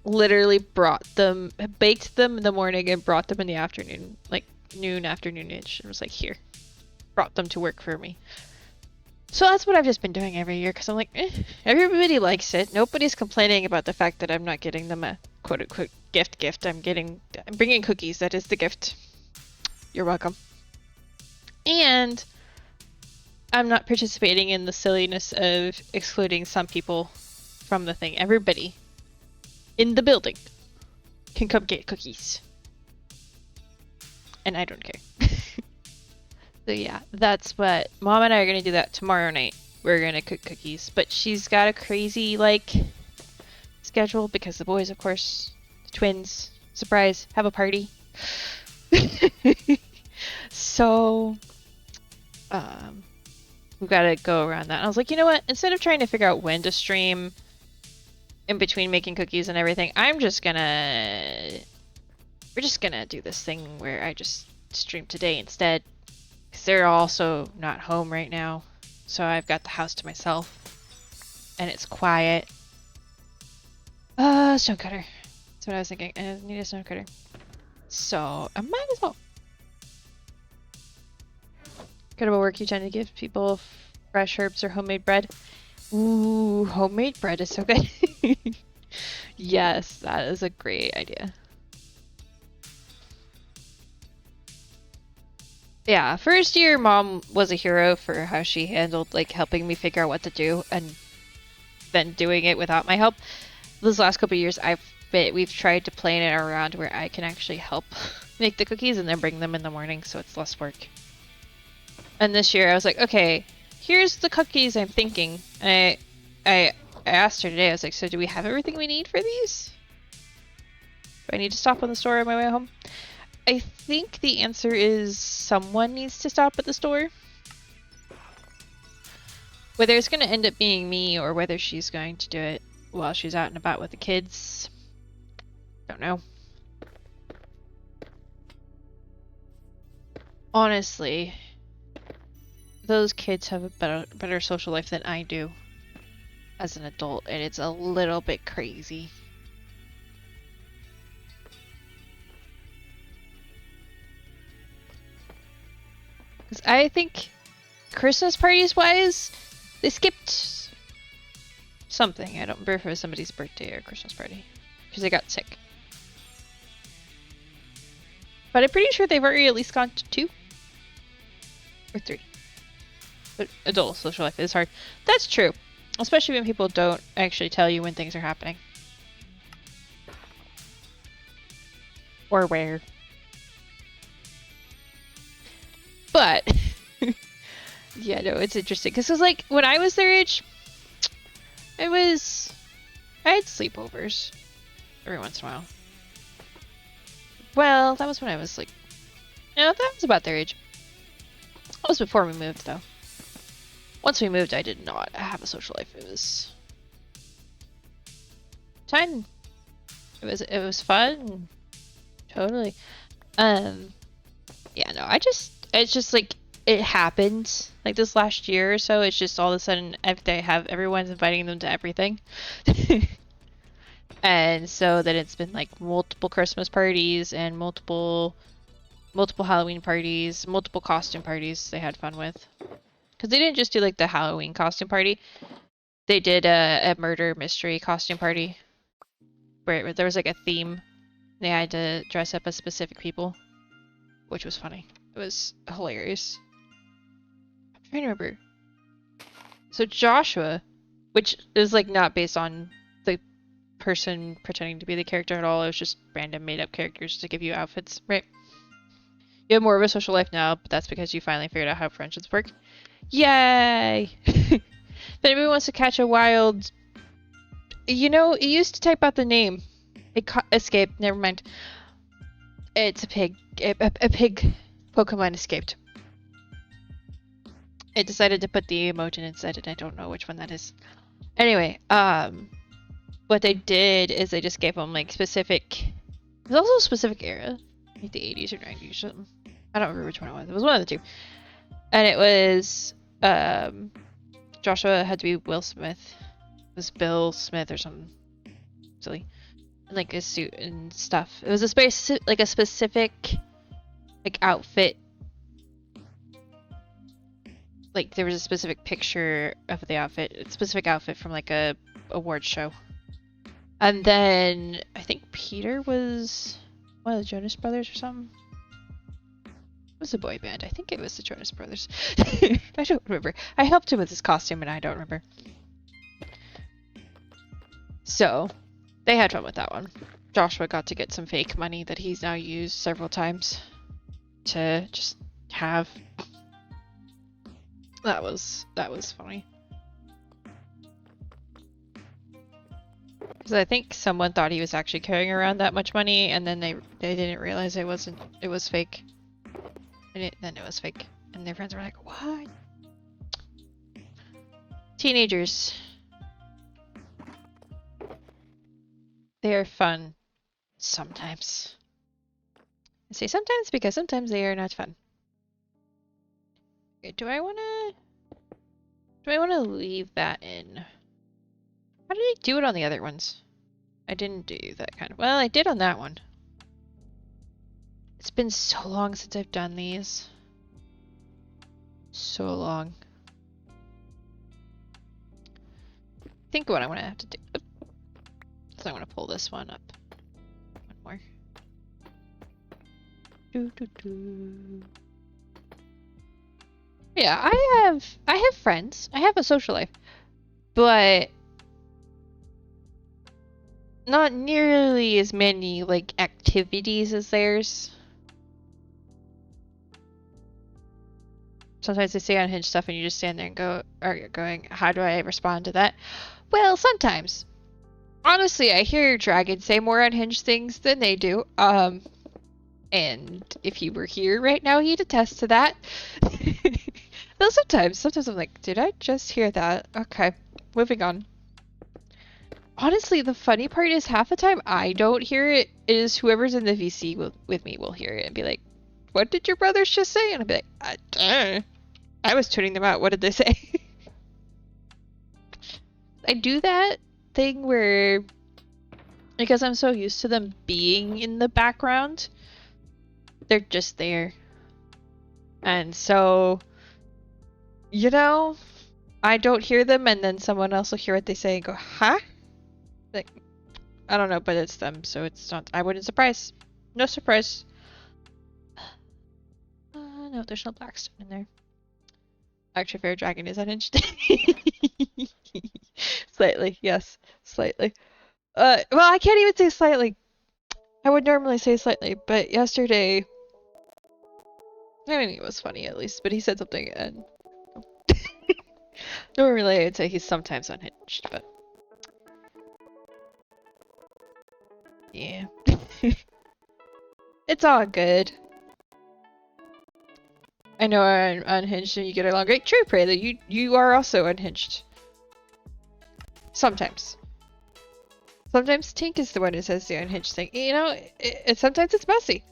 literally baked them in the morning and brought them in the afternoon, like noon, afternoon-ish, and was like, here, brought them to work for me. So that's what I've just been doing every year, because I'm like, everybody likes it. Nobody's complaining about the fact that I'm not getting them a quote-unquote gift. I'm bringing cookies. That is the gift. You're welcome. And I'm not participating in the silliness of excluding some people from the thing. Everybody in the building can come get cookies. And I don't care. So yeah, that's what Mom and I are gonna do that tomorrow night. We're gonna cook cookies, but she's got a crazy schedule because the boys, of course, the twins, surprise, have a party. So, we've got to go around that. And I was like, you know what? Instead of trying to figure out when to stream in between making cookies and everything, we're just gonna do this thing where I just stream today instead. Because they're also not home right now. So I've got the house to myself. And it's quiet. Stone cutter. That's what I was thinking. I need a stone cutter. So I might as well. Incredible work you tend to give people fresh herbs or homemade bread. Ooh, homemade bread is so good. Yes, that is a great idea. Yeah, first year Mom was a hero for how she handled helping me figure out what to do and then doing it without my help. Those last couple of years we've tried to plan it around where I can actually help make the cookies and then bring them in the morning so it's less work. And this year I was like, okay, here's the cookies I'm thinking. And I asked her today, I was like, so do we have everything we need for these? Do I need to stop on the store on my way home? I think the answer is someone needs to stop at the store. Whether it's going to end up being me or whether she's going to do it while she's out and about with the kids, don't know. Honestly, those kids have a better social life than I do as an adult, and it's a little bit crazy. Because I think Christmas parties wise, they skipped something. I don't remember if it was somebody's birthday or Christmas party. Because they got sick. But I'm pretty sure they've already at least gone to 2 or 3. But adult social life is hard. That's true. Especially when people don't actually tell you when things are happening. Or where. But, yeah, no, it's interesting. Because when I was their age, I had sleepovers every once in a while. Well, that was when I was no, that was about their age. That was before we moved, though. Once we moved, I did not have a social life. It was time. It was fun. Totally. Yeah, no, it's just it happened this last year or so. It's just all of a sudden everyone's inviting them to everything. And so then it's been multiple Christmas parties and multiple Halloween parties, multiple costume parties they had fun with. Because they didn't just do the Halloween costume party. They did a murder mystery costume party where there was a theme. They had to dress up as specific people, which was funny. It was hilarious. I'm trying to remember. So Joshua, which is not based on the person pretending to be the character at all. It was just random made up characters to give you outfits, right? You have more of a social life now, but that's because you finally figured out how friendships work. Yay! If anybody wants to catch a wild... it used to type out the name. It escaped. Never mind. It's a pig. A pig Pokemon escaped. It decided to put the emoji inside and I don't know which one that is. Anyway, what they did is they just gave them specific... It was also a specific era. The 80s or 90s or something. I don't remember which one it was. It was one of the two. And it was... Joshua had to be Will Smith. was Bill Smith or something silly, and like a suit and stuff. It was a space like a specific like outfit. Like there was a specific picture of the outfit, a specific outfit from like a award show. And then I think Peter was one of the Jonas Brothers or something. It was a boy band. I think it was the Jonas Brothers. I don't remember. I helped him with his costume and I don't remember. So they had fun with that one. Joshua got to get some fake money that he's now used several times to just have. That was funny. Because I think someone thought he was actually carrying around that much money, and then they didn't realize it was fake. And then it was fake, and their friends were like, "What?" Teenagers. They are fun sometimes. I say sometimes because sometimes they are not fun. Okay, do I wanna leave that in? How did I do it on the other ones? I didn't do that kind of. Well, I did on that one. It's been so long since I've done these. So long. I think what I'm gonna have to do is I'm gonna pull this one up. One more. Yeah, I have friends. I have a social life. But not nearly as many like activities as theirs. Sometimes they say unhinged stuff and you just stand there and are going, how do I respond to that? Well, sometimes. Honestly, I hear Dragon say more unhinged things than they do. And if he were here right now, he'd attest to that. Though sometimes I'm like, did I just hear that? Okay, moving on. Honestly, the funny part is half the time I don't hear it, is whoever's in the VC with me will hear it and be like, what did your brothers just say? And I'll be like, I was tuning them out. What did they say? I do that thing where, because I'm so used to them being in the background, they're just there. And so, you know, I don't hear them and then someone else will hear what they say and go, huh? Like, I don't know, but it's them, so it's not, I wouldn't surprise. No surprise. No, there's no Blackstone in there. Actually, Fair Dragon is unhinged. Slightly, yes. Slightly. Well, I can't even say slightly. I would normally say slightly, but yesterday... I mean, it was funny at least, but he said something and... Normally I'd say he's sometimes unhinged, but... Yeah. It's all good. I know I'm unhinged and you get along great. True, Prey, that you are also unhinged. With sometimes Tink is the one who says the unhinged thing. You know, sometimes it's messy.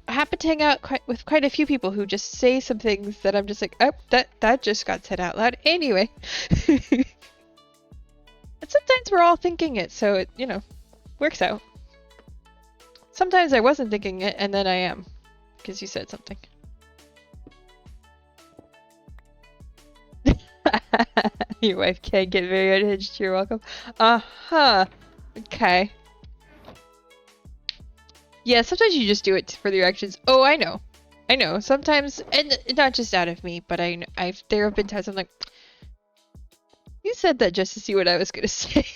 I happen to hang out with quite a few people who just say some things that I'm just like, oh, that just got said out loud. Anyway. And sometimes we're all thinking it, so it, you know, works out. Sometimes I wasn't thinking it, and then I am. Because you said something. Your wife can get very unhinged. You're welcome. Uh-huh. Okay. Yeah, sometimes you just do it for the reactions. Oh, I know. I know. Sometimes, and not just out of me, but there have been times I'm like, you said that just to see what I was gonna say.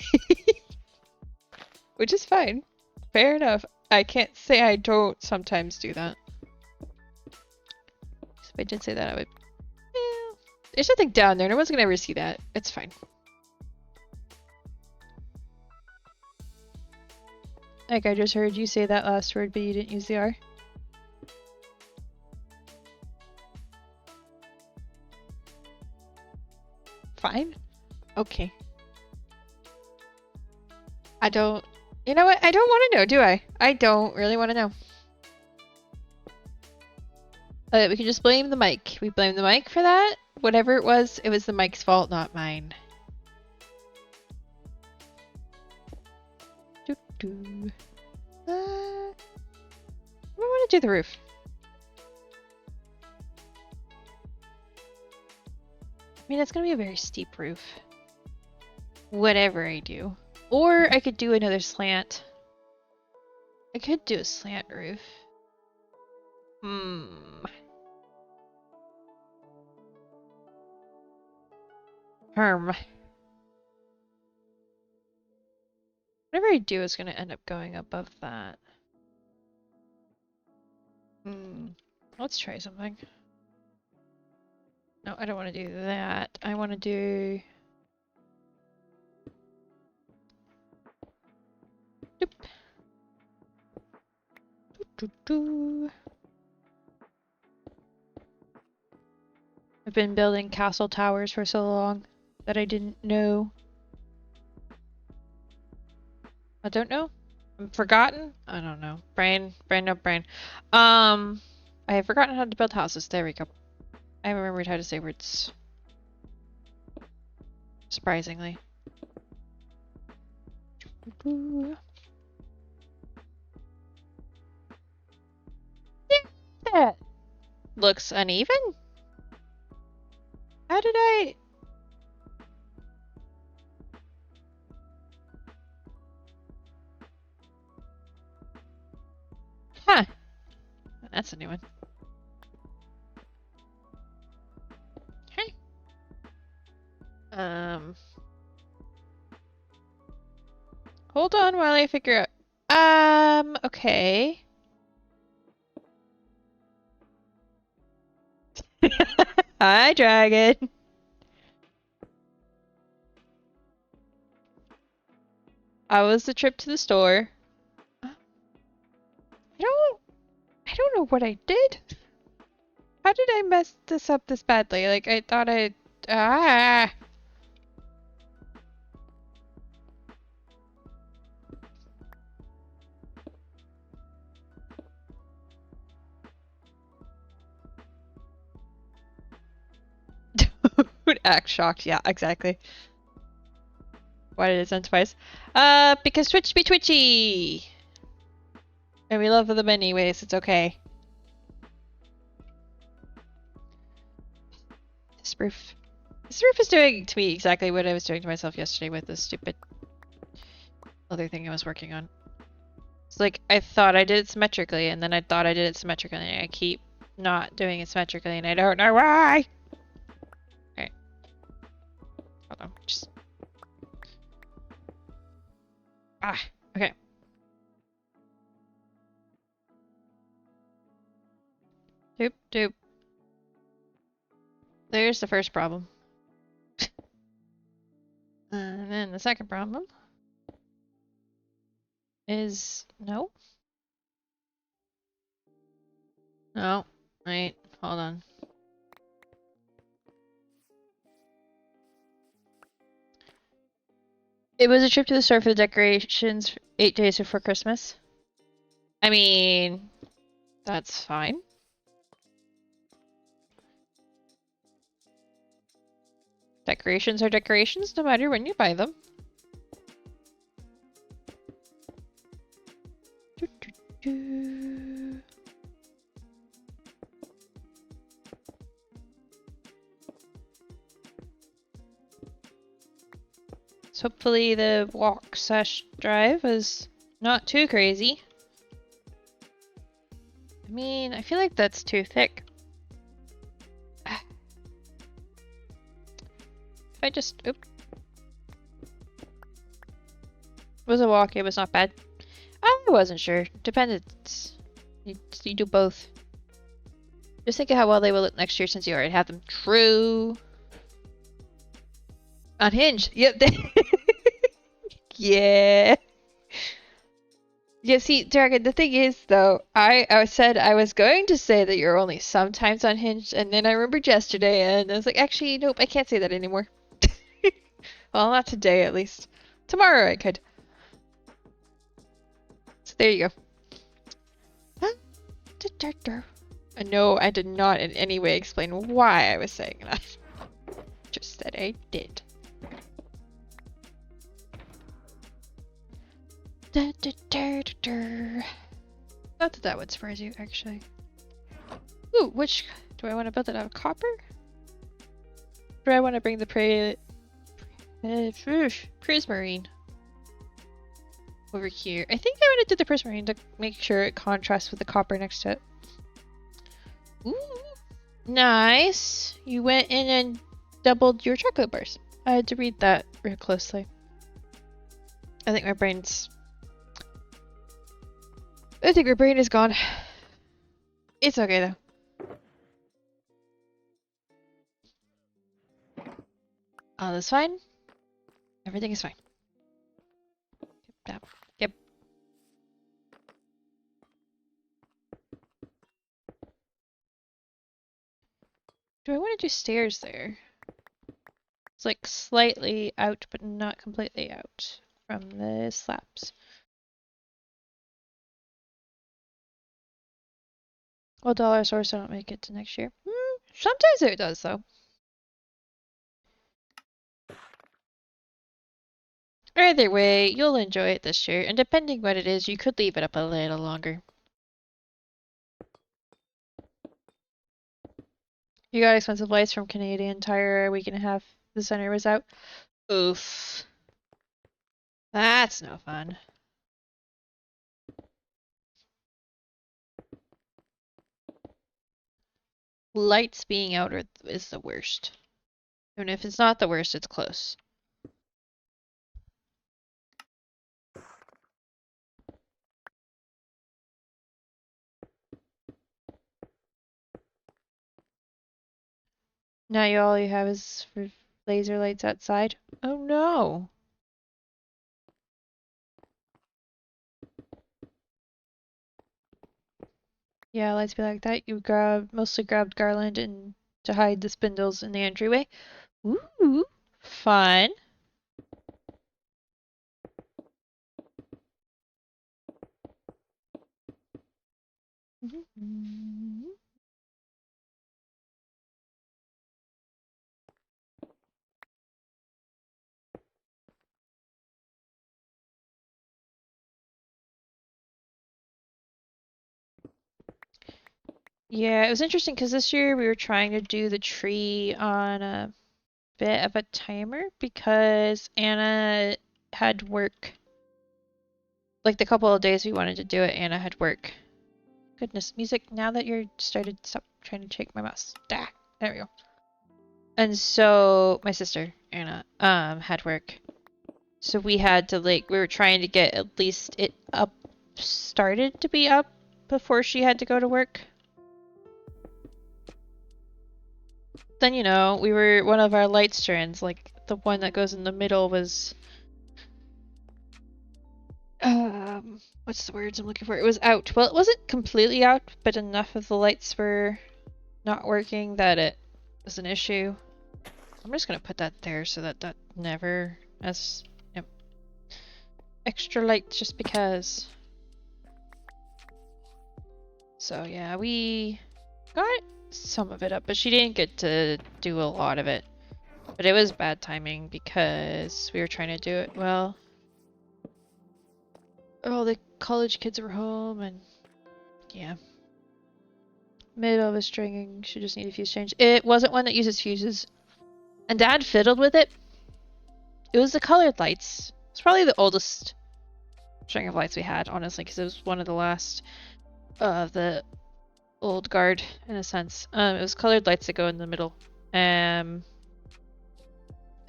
Which is fine. Fair enough. I can't say I don't sometimes do that. If I did say that, I would... Yeah. There's nothing down there. No one's gonna ever see that. It's fine. Like, I just heard you say that last word, but you didn't use the R. Fine. Okay. I don't... You know what? I don't want to know, do I? I don't really want to know. We can just blame the mic. We blame the mic for that. Whatever it was the mic's fault, not mine. do. I want to do the roof. I mean, it's gonna be a very steep roof. Whatever I do. Or I could do another slant. I could do a slant roof. Whatever I do is gonna end up going above that. Let's try something. No, I don't want to do that. I want to do... Doop. I've been building castle towers for so long that I didn't know. I don't know? I'm forgotten? I don't know. Brain, no brain. I have forgotten how to build houses. There we go. I remembered how to say words. Surprisingly. That looks uneven. How did I... Huh. That's a new one. Okay. Hold on while I figure out... okay. Hi, dragon. How was the trip to the store? I don't know what I did. How did I mess this up this badly? Like, I thought I... Ah! Would act shocked. Yeah, exactly. Why did it send twice? Because Twitch be twitchy! And we love them anyways, it's okay. This roof is doing to me exactly what I was doing to myself yesterday with this stupid other thing I was working on. It's like, I thought I did it symmetrically, and then I thought I did it symmetrically, and I keep not doing it symmetrically, and I don't know why! Alright. Hold on, just... Ah, okay. Doop, doop. There's the first problem. And then the second problem is... no? No. Wait, hold on. It was a trip to the store for the decorations 8 days before Christmas. I mean, that's fine. Decorations are decorations no matter when you buy them. So hopefully the walk/drive was not too crazy. I mean, I feel like that's too thick. If I just... oop. It was a walk, it was not bad. I wasn't sure. Depended. You do both. Just think of how well they will look next year since you already have them. True. Unhinged. Yep. Yeah. Yeah, see, Dragon, the thing is, though, I said I was going to say that you're only sometimes unhinged, and then I remembered yesterday, and I was like, actually, nope, I can't say that anymore. Well, not today, at least. Tomorrow I could. So there you go. No, I did not in any way explain why I was saying that. Just that I did. Da, da, da, da, da. Not that that would surprise you, actually. Ooh, which do I want to build it out of copper? Do I want to bring the prismarine over here? I think I want to do the prismarine to make sure it contrasts with the copper next to it. Ooh, nice. You went in and doubled your chocolate bars. I had to read that real closely. I think my brain is gone. It's okay though. All is fine. Everything is fine. Yep. Yep. Do I want to do stairs there? It's like slightly out, but not completely out from the slabs. Well, dollar source, I don't make it to next year. Sometimes it does, though. Either way, you'll enjoy it this year, and depending what it is, you could leave it up a little longer. You got expensive lights from Canadian Tire a week and a half. The center was out. Oof. That's no fun. Lights being out is the worst. And if it's not the worst, it's close. Now all you have is for laser lights outside. Oh no. Yeah, lights be like that. You mostly grabbed garland and to hide the spindles in the entryway. Ooh, fun. Yeah, it was interesting because this year we were trying to do the tree on a bit of a timer because Anna had work. Like the couple of days we wanted to do it, Anna had work. Goodness, music, now that you're started, stop trying to shake my mouse. There we go. And so my sister, Anna, had work. So we had to we were trying to get at least it started to be up before she had to go to work. Then, one of our light strands, like the one that goes in the middle was, what's the words I'm looking for? It was out. Well, it wasn't completely out, but enough of the lights were not working that it was an issue. I'm just gonna put that there so that that never has extra light just because. So yeah, we got some of it up, but she didn't get to do a lot of it. But it was bad timing because we were trying to do it well. All the college kids were home and yeah. Middle of a stringing should just need a fuse change. It wasn't one that uses fuses. And Dad fiddled with it. It was the colored lights. It's probably the oldest string of lights we had, honestly, because it was one of the last of the old guard, in a sense. It was colored lights that go in the middle. I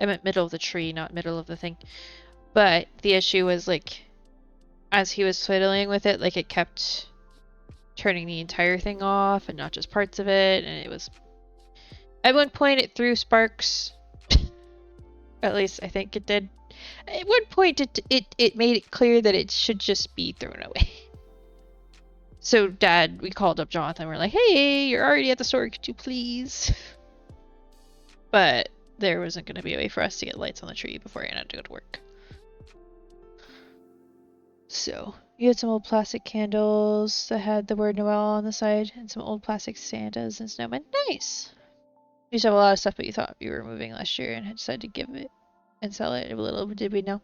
meant middle of the tree, not middle of the thing. But the issue was, like, as he was fiddling with it, like, it kept turning the entire thing off and not just parts of it, and it was... At one point it threw sparks. At least I think it did. At one point it made it clear that it should just be thrown away. So Dad, we called up Jonathan, we're like, hey, you're already at the store, could you please? But there wasn't going to be a way for us to get lights on the tree before Anna had to go to work. So, you had some old plastic candles that had the word Noel on the side, and some old plastic Santas and snowmen. Nice! You used to have a lot of stuff, but you thought you were moving last year and had decided to give it and sell it. A little did we know.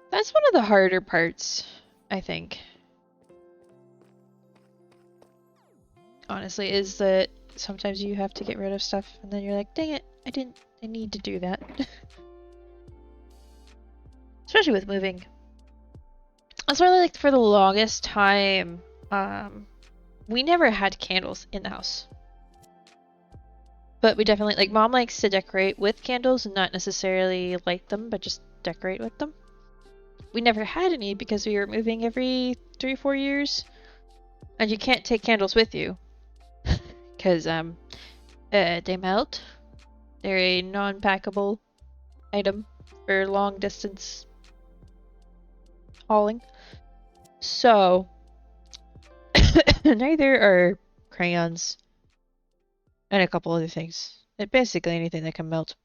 That's one of the harder parts, I think. Honestly, is that sometimes you have to get rid of stuff and then you're like, dang it, I need to do that. Especially with moving. That's why, like, for the longest time, we never had candles in the house. But we definitely, like, Mom likes to decorate with candles and not necessarily light them, but just decorate with them. We never had any because we were moving every 3 or 4 years. And you can't take candles with you. Because, they melt. They're a non-packable item for long distance hauling. So, neither are crayons and a couple other things. Basically anything that can melt.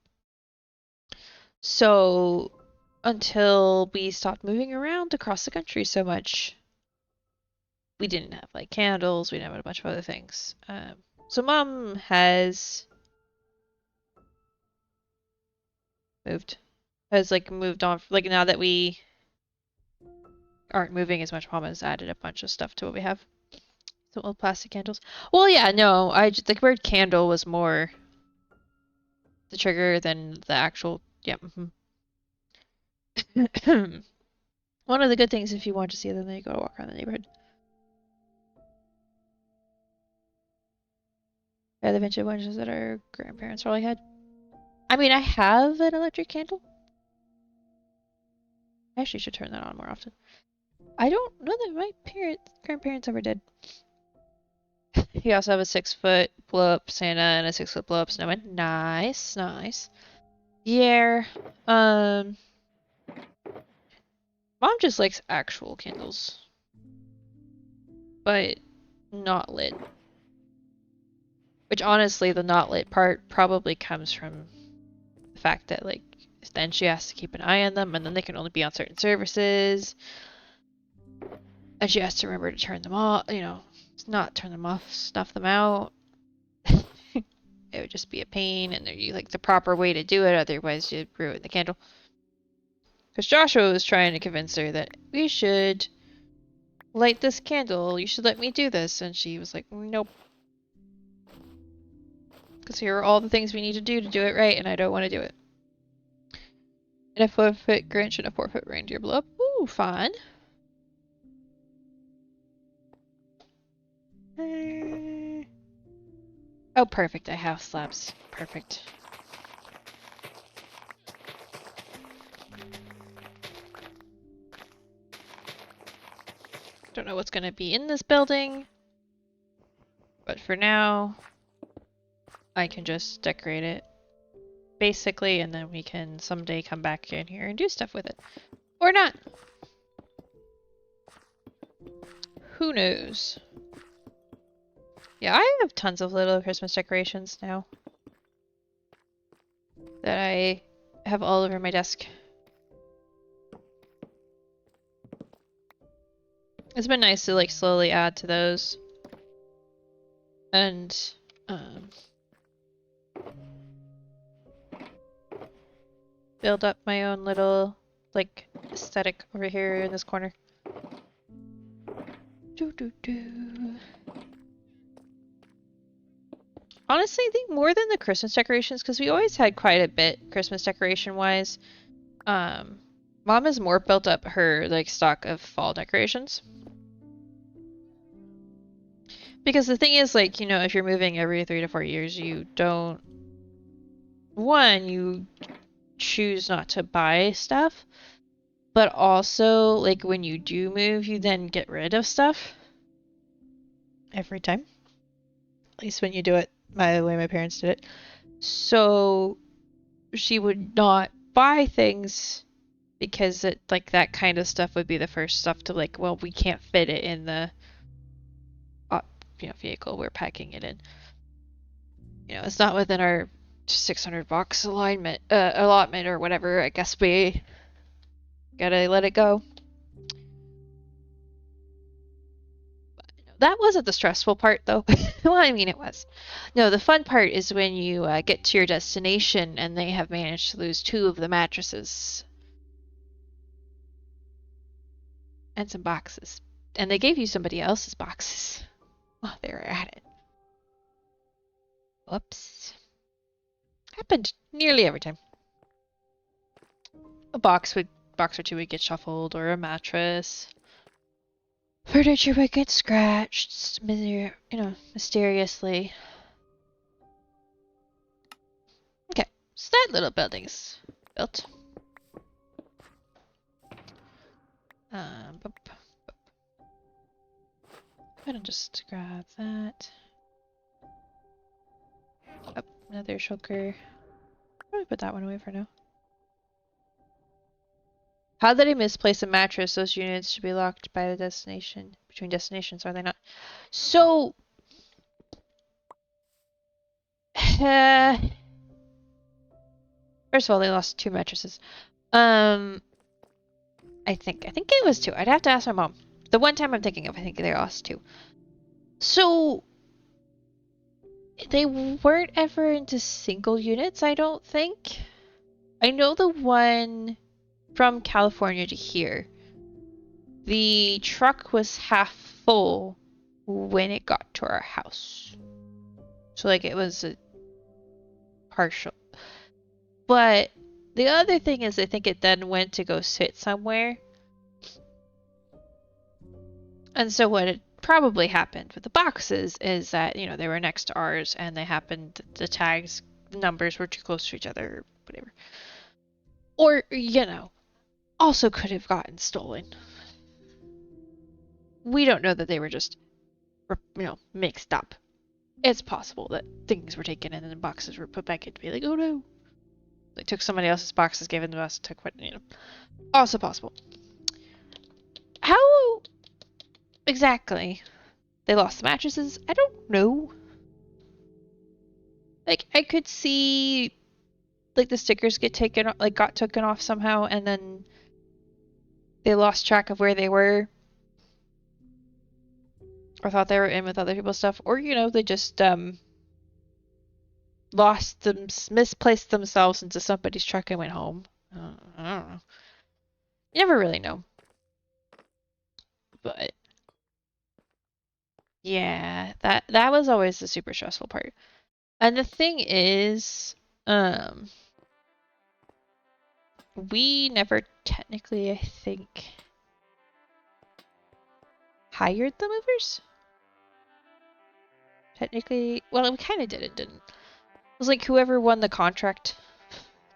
So, until we stopped moving around across the country so much, we didn't have like candles, we didn't have a bunch of other things. So Mom has moved on. Like now that we aren't moving as much, Mom has added a bunch of stuff to what we have. So little plastic candles. Well, yeah, no, the word candle was more the trigger than the actual. Yeah. One of the good things if you want to see them, then you go walk around the neighborhood. Yeah, the vintage ones that our grandparents probably had. I mean, I have an electric candle. I actually should turn that on more often. I don't know that my grandparents ever did. He also have a 6-foot blow-up Santa and a 6-foot blow-up snowman. Nice, nice. Yeah. Mom just likes actual candles, but not lit. Which honestly, the not lit part probably comes from the fact that like then she has to keep an eye on them, and then they can only be on certain services, and she has to remember to turn them off. You know, not turn them off, snuff them out. It would just be a pain, and you like the proper way to do it, otherwise you'd ruin the candle. Because Joshua was trying to convince her that we should light this candle, you should let me do this, and she was like, nope. Because here are all the things we need to do it right, and I don't want to do it. And a 4-foot Grinch and a 4-foot reindeer blow up. Ooh, fun. Oh, perfect. I have slabs. Perfect. Don't know what's going to be in this building, but for now, I can just decorate it basically, and then we can someday come back in here and do stuff with it. Or not. Who knows? Yeah, I have tons of little Christmas decorations now that I have all over my desk. It's been nice to like slowly add to those and build up my own little like aesthetic over here in this corner. Honestly, I think more than the Christmas decorations, because we always had quite a bit Christmas decoration wise. Mom has more built up her like stock of fall decorations. Because the thing is, like, you know, if you're moving every 3 to 4 years, you choose not to buy stuff. But also, like, when you do move, you then get rid of stuff. Every time. At least when you do it the way my parents did it. So, she would not buy things because like, that kind of stuff would be the first stuff to, like, well, we can't fit it in the vehicle we're packing it in. You know, it's not within our 600 box allotment or whatever. I guess we gotta let it go. That wasn't the stressful part, though. Well, I mean, it was. No, the fun part is when you get to your destination and they have managed to lose 2 of the mattresses. and some boxes. And they gave you somebody else's boxes while they were at it. Whoops. Happened nearly every time. A box or two would get shuffled, or a mattress. Furniture would get scratched, mysteriously. Okay, so that little building's built. Boop. I'm gonna just grab that. Oh, another shulker. Probably put that one away for now. How did I misplace a mattress? Those units should be locked by the destination. Between destinations, are they not? So, first of all, they lost 2 mattresses. I think it was 2. I'd have to ask my mom. The one time I'm thinking of, I think they lost 2. So, they weren't ever into single units, I don't think. I know the one from California to here. The truck was half full when it got to our house. So, like, it was a partial. But the other thing is, I think it then went to go sit somewhere. And so what had probably happened with the boxes is that, they were next to ours and they happened, the tags, the numbers were too close to each other or whatever. Or, also could have gotten stolen. We don't know that they were just, mixed up. It's possible that things were taken and then boxes were put back in to be like, oh no. They took somebody else's boxes, gave them to us, took what, Also possible. How exactly they lost the mattresses? I don't know. Like, I could see, like, the stickers got taken off somehow, and then they lost track of where they were. Or thought they were in with other people's stuff. Or, they just, misplaced themselves into somebody's truck and went home. I don't know. You never really know. But yeah, that was always the super stressful part. And the thing is, we never technically, I think, hired the movers. Technically, well, we kind of did it, didn't? It was like whoever won the contract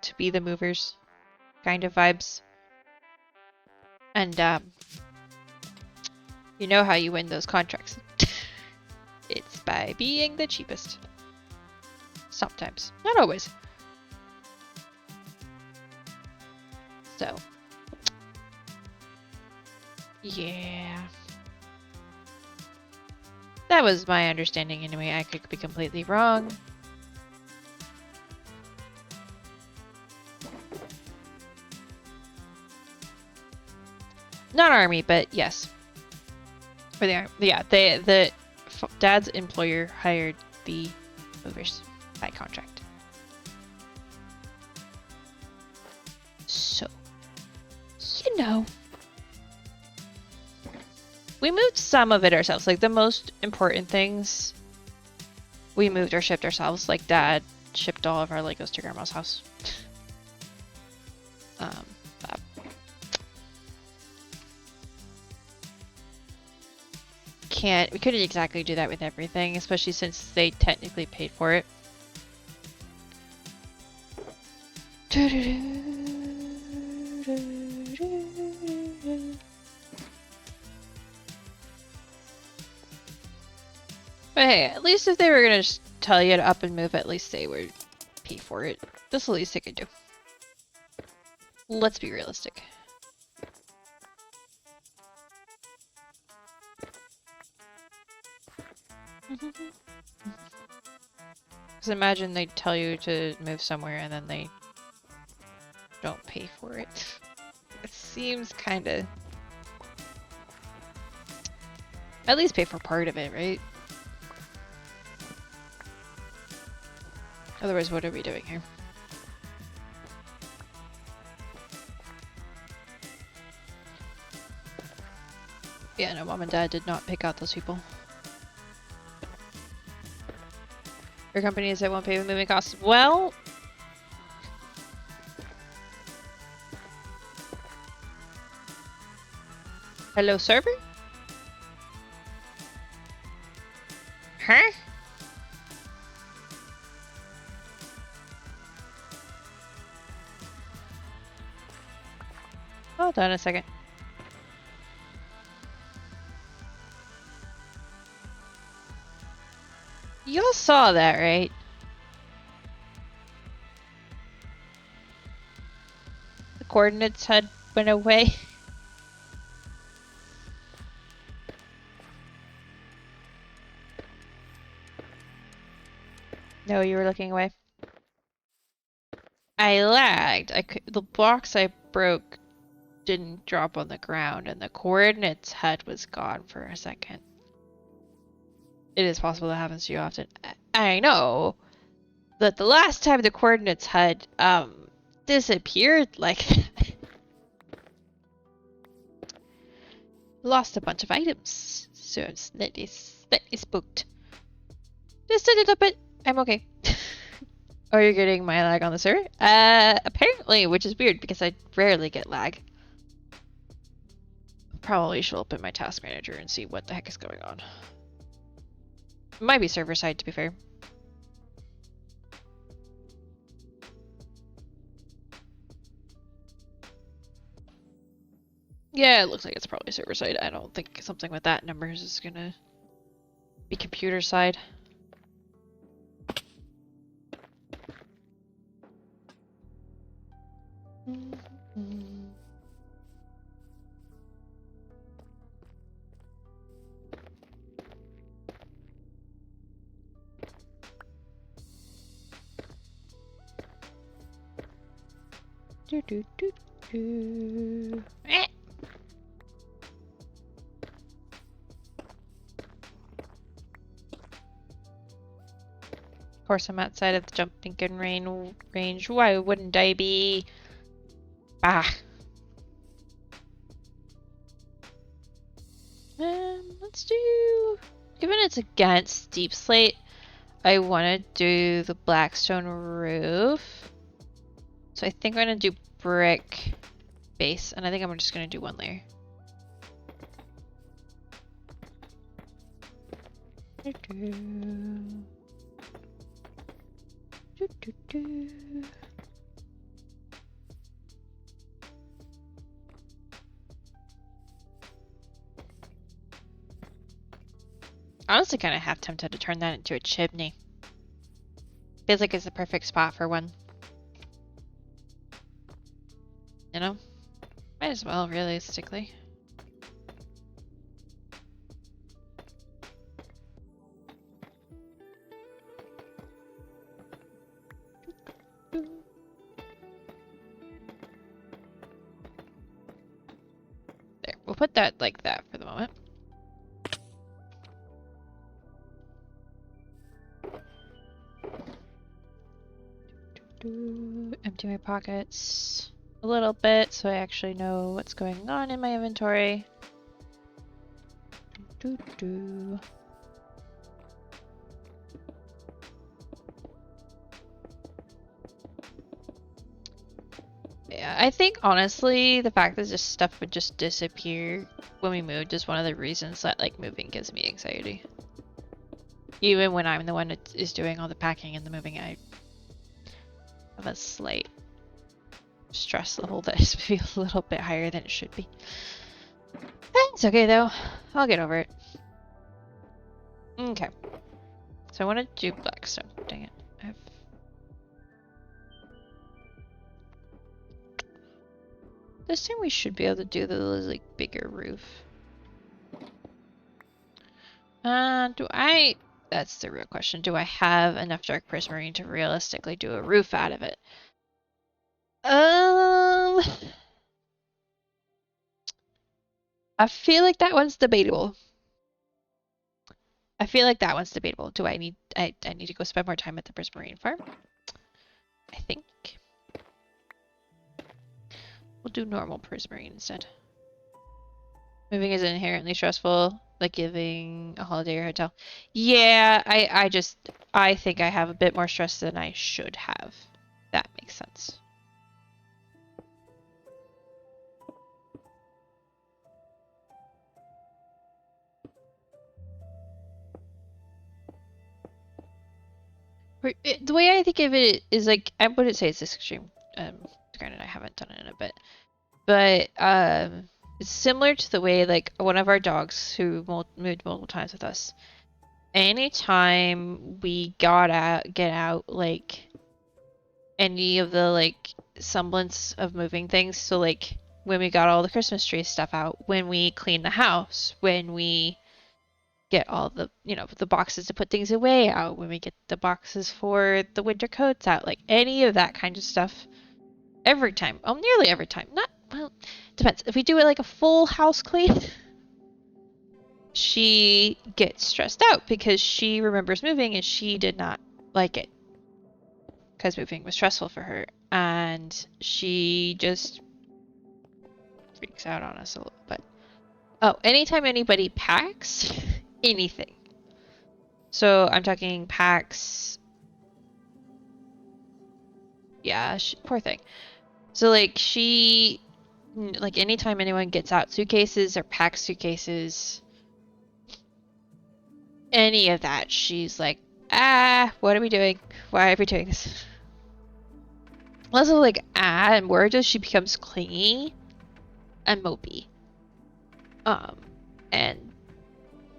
to be the movers, kind of vibes. And you know how you win those contracts. It's by being the cheapest. Sometimes. Not always. So. Yeah. That was my understanding anyway. I could be completely wrong. Not army, but yes. For the army. Yeah, the dad's employer hired the movers by contract. So, we moved some of it ourselves. Like, the most important things we moved or shipped ourselves. Like, Dad shipped all of our Legos to Grandma's house. We couldn't exactly do that with everything, especially since they technically paid for it. But hey, at least if they were gonna just tell you to up and move, at least they would pay for it. That's the least they could do. Let's be realistic. Because imagine they tell you to move somewhere and then they don't pay for it. It seems kind of... At least pay for part of it, right? Otherwise, what are we doing here? Yeah, no, mom and dad did not pick out those people. Your company is that won't pay the moving costs. Well, hello, server? Huh? Hold on a second. Y'all saw that, right? The coordinates had went away. No, you were looking away. I lagged. The blocks I broke didn't drop on the ground, and the coordinates head was gone for a second. It is possible that happens to you often. I know that the last time the coordinates had disappeared, like lost a bunch of items, so I'm slightly spooked. Just a little bit. I'm okay. Oh, you're getting my lag on the server? Apparently, which is weird because I rarely get lag. Probably should open my task manager and see what the heck is going on. It might be server side, to be fair. Yeah, it looks like it's probably server side. I don't think something with that numbers is gonna be computer side. Do, do, do, do. Of course, I'm outside of the jumping gun range. Why wouldn't I be? Ah. Let's do. Given it's against deep slate, I want to do the blackstone roof. So I think I'm gonna do brick base, and I think I'm just gonna do one layer. Honestly, kind of half tempted to turn that into a chimney. Feels like it's the perfect spot for one. You know? Might as well, realistically. There, we'll put that like that for the moment. Empty my pockets a little bit so I actually know what's going on in my inventory. Yeah, I think honestly the fact that just stuff would just disappear when we moved is one of the reasons that like moving gives me anxiety. Even when I'm the one that is doing all the packing and the moving, I have a slight stress level that is maybe a little bit higher than it should be. It's okay though. I'll get over it. Okay. So I want to do blackstone. Dang it. This time we should be able to do the like bigger roof. That's the real question. Do I have enough dark prismarine to realistically do a roof out of it? I feel like that one's debatable. Do I need I need to go spend more time at the prismarine farm? I think we'll do normal prismarine instead. Moving is inherently stressful, like giving a holiday or hotel. Yeah, I think I have a bit more stress than I should have. That makes sense. The way I think of it is like, I wouldn't say it's this extreme. Granted, I haven't done it in a bit, but it's similar to the way like one of our dogs who moved multiple times with us. Anytime we get out like any of the like semblance of moving things, so like when we got all the Christmas tree stuff out, when we clean the house, when we get all the, the boxes to put things away out, when we get the boxes for the winter coats out, like any of that kind of stuff, every time, nearly every time, not, well, depends. If we do it like a full house clean, she gets stressed out because she remembers moving and she did not like it because moving was stressful for her, and she just freaks out on us a little bit. Oh, anytime anybody packs anything. So I'm talking packs. Yeah, poor thing. So like anytime anyone gets out suitcases or packs suitcases, any of that, she's like, what are we doing? Why are we doing this? Less of like, and more just she becomes clingy and mopey. And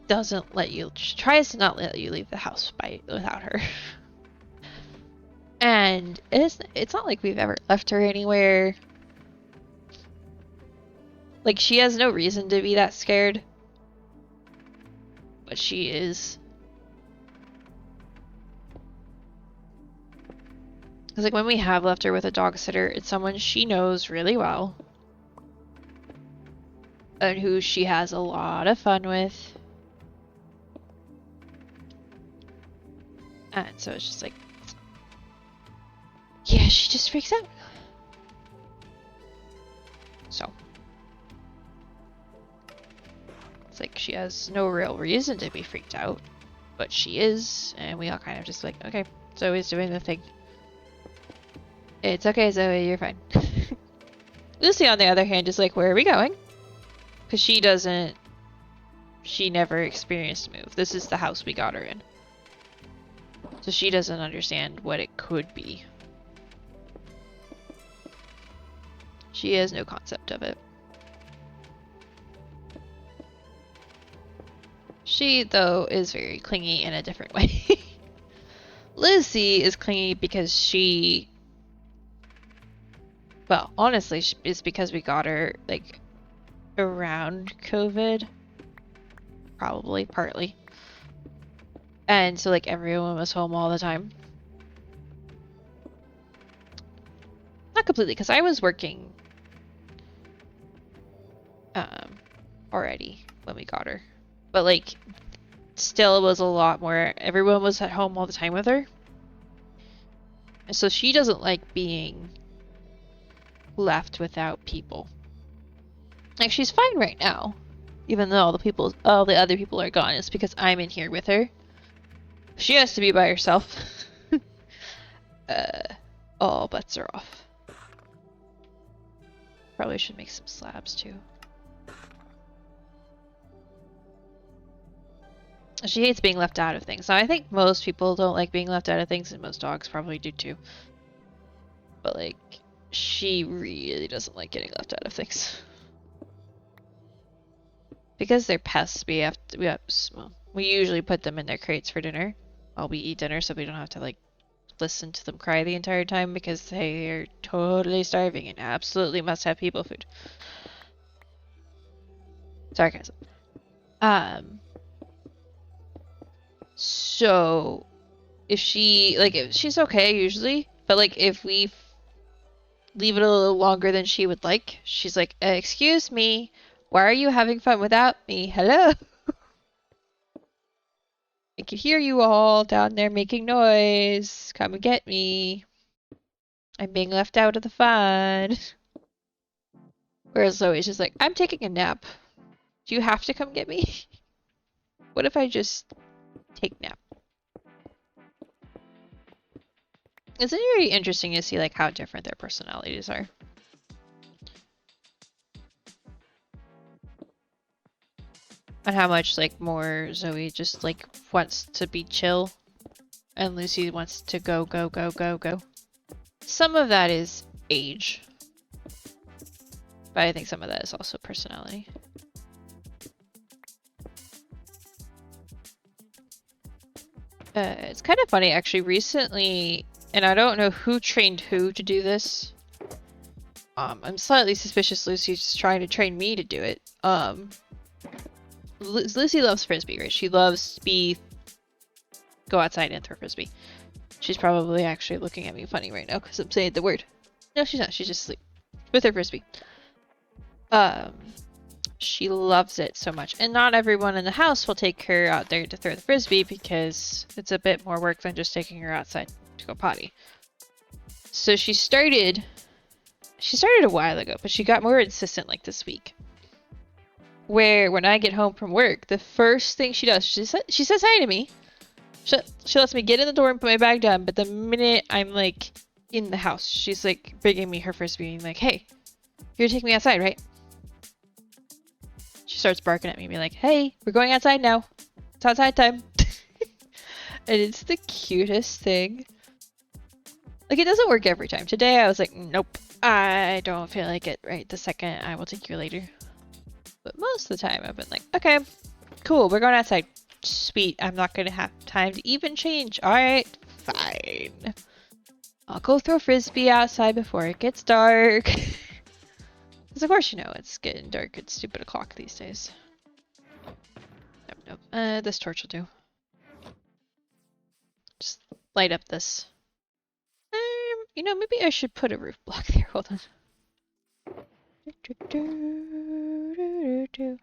doesn't let you, tries to not let you leave the house without her. And it's not like we've ever left her anywhere. Like, she has no reason to be that scared. But she is. Because, like, when we have left her with a dog sitter, it's someone she knows really well. And who she has a lot of fun with. And so it's just like, yeah, she just freaks out. So. It's like she has no real reason to be freaked out. But she is. And we all kind of just like, okay, Zoe's doing the thing. It's okay, Zoe, you're fine. Lucy, on the other hand, is like, where are we going? Because she never experienced a move. This is the house we got her in. So she doesn't understand what it could be. She has no concept of it. She, though, is very clingy in a different way. Lucy is clingy because well, honestly, it's because we got her, like, around COVID. Probably, partly. And so, like, everyone was home all the time. Not completely, because I was working already when we got her. But, like, still it was a lot more. Everyone was at home all the time with her. And so she doesn't like being left without people. Like, she's fine right now. Even though all the other people are gone. It's because I'm in here with her. She has to be by herself. All bets are off. Probably should make some slabs too. She hates being left out of things. Now, I think most people don't like being left out of things, and most dogs probably do too. But, like, she really doesn't like getting left out of things. Because they're pests, we usually put them in their crates for dinner while we eat dinner, so we don't have to, like, listen to them cry the entire time because they are totally starving and absolutely must have people food. Sarcasm. So if she's okay usually, but like if we leave it a little longer than she would like, she's like, excuse me, why are you having fun without me? Hello? I can hear you all down there making noise. Come and get me. I'm being left out of the fun. Whereas Zoe's just like, I'm taking a nap. Do you have to come get me? What if I just take nap? It's very interesting to see like how different their personalities are. And how much like more Zoe just like wants to be chill and Lucy wants to go, go, go, go, go. Some of that is age. But I think some of that is also personality. It's kind of funny actually recently, and I don't know who trained who to do this. I'm slightly suspicious Lucy's trying to train me to do it. Lucy loves frisbee, right? She loves to go outside and throw frisbee. She's probably actually looking at me funny right now because I'm saying the word. No, she's not. She's just asleep with her frisbee. She loves it so much, and not everyone in the house will take her out there to throw the frisbee because it's a bit more work than just taking her outside to go potty. So she started a while ago, but she got more insistent like this week. Where when I get home from work, the first thing she does, she says hi to me. She lets me get in the door and put my bag down, but the minute I'm like in the house, she's like bringing me her frisbee and like, hey, you're taking me outside, right? She starts barking at me, being like, hey, we're going outside now. It's outside time. And it's the cutest thing. Like, it doesn't work every time. Today I was like, nope, I don't feel like it right the second. I will take you later. But most of the time I've been like, okay, cool, we're going outside. Sweet, I'm not gonna have time to even change. Alright, fine. I'll go throw frisbee outside before it gets dark. Because of course you know it's getting dark at stupid o'clock these days. Nope. This torch will do. Just light up this. You know, maybe I should put a roof block there. Hold on.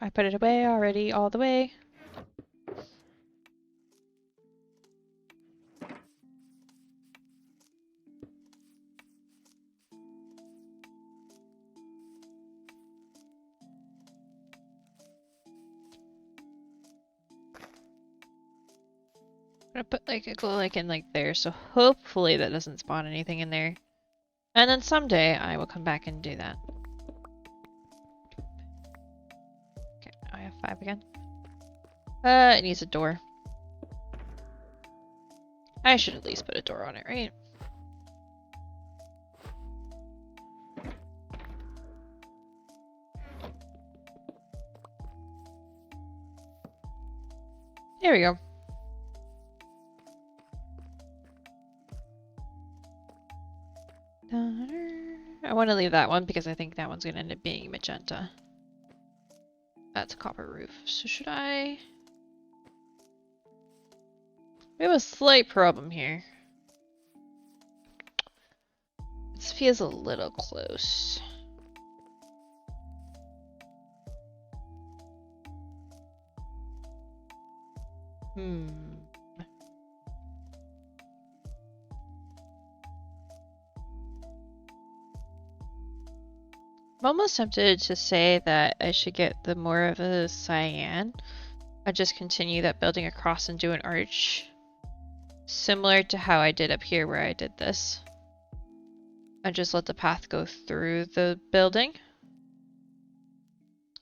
I put it away already, all the way. I'm gonna put like a glow icon like there, so hopefully that doesn't spawn anything in there. And then someday I will come back and do that. Okay, I have 5 again. It needs a door. I should at least put a door on it, right? There we go. I want to leave that one because I think that one's going to end up being magenta. That's a copper roof. So should I... We have a slight problem here. This feels a little close. I'm almost tempted to say that I should get the more of a cyan. I just continue that building across and do an arch. Similar to how I did up here where I did this. I just let the path go through the building.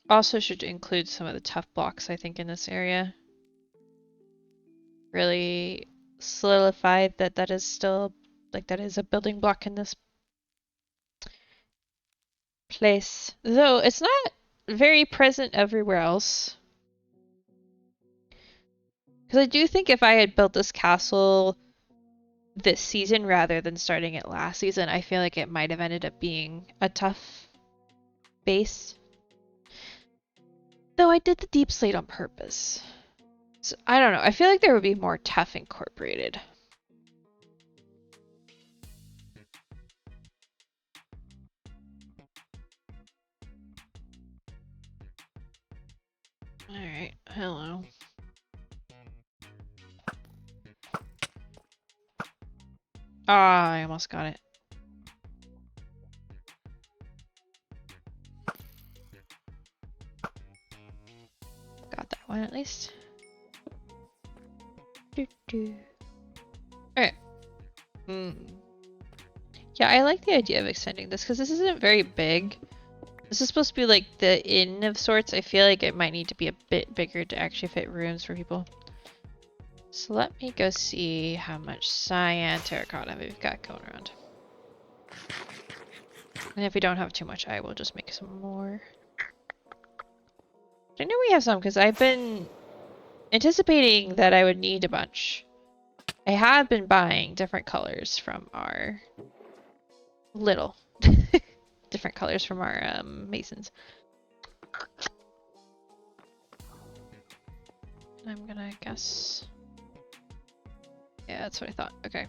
Also should include some of the tough blocks I think in this area. Really solidified that that is still, like that is a building block in this place. Though it's not very present everywhere else. Because I do think if I had built this castle this season rather than starting it last season, I feel like it might have ended up being a tough base. Though I did the deep slate on purpose. So I don't know. I feel like there would be more tough incorporated. Alright, hello. Ah, I almost got it. one at least. Alright. Yeah, I like the idea of extending this because this isn't very big. This is supposed to be like the inn of sorts. I feel like it might need to be a bit bigger to actually fit rooms for people. So let me go see how much cyan terracotta we've got going around. And if we don't have too much, I will just make some more. I know we have some because I've been anticipating that I would need a bunch. I have been buying different colors from our different colors from our masons. I'm gonna guess. Yeah, that's what I thought. Okay.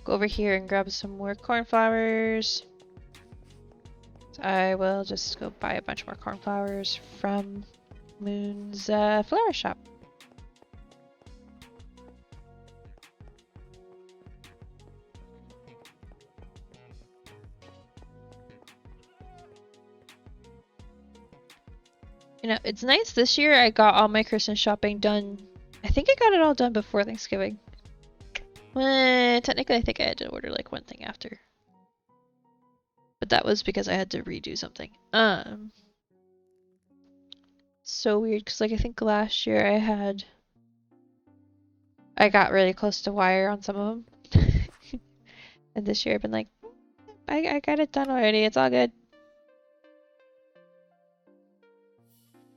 Go over here and grab some more cornflowers. So I will just go buy a bunch more cornflowers from Moon's flower shop. You know, it's nice this year I got all my Christmas shopping done. I think I got it all done before Thanksgiving. Well, technically I think I had to order like one thing after. But that was because I had to redo something. So weird because like I think last year I got really close to wire on some of them. And this year I've been like, I got it done already, it's all good.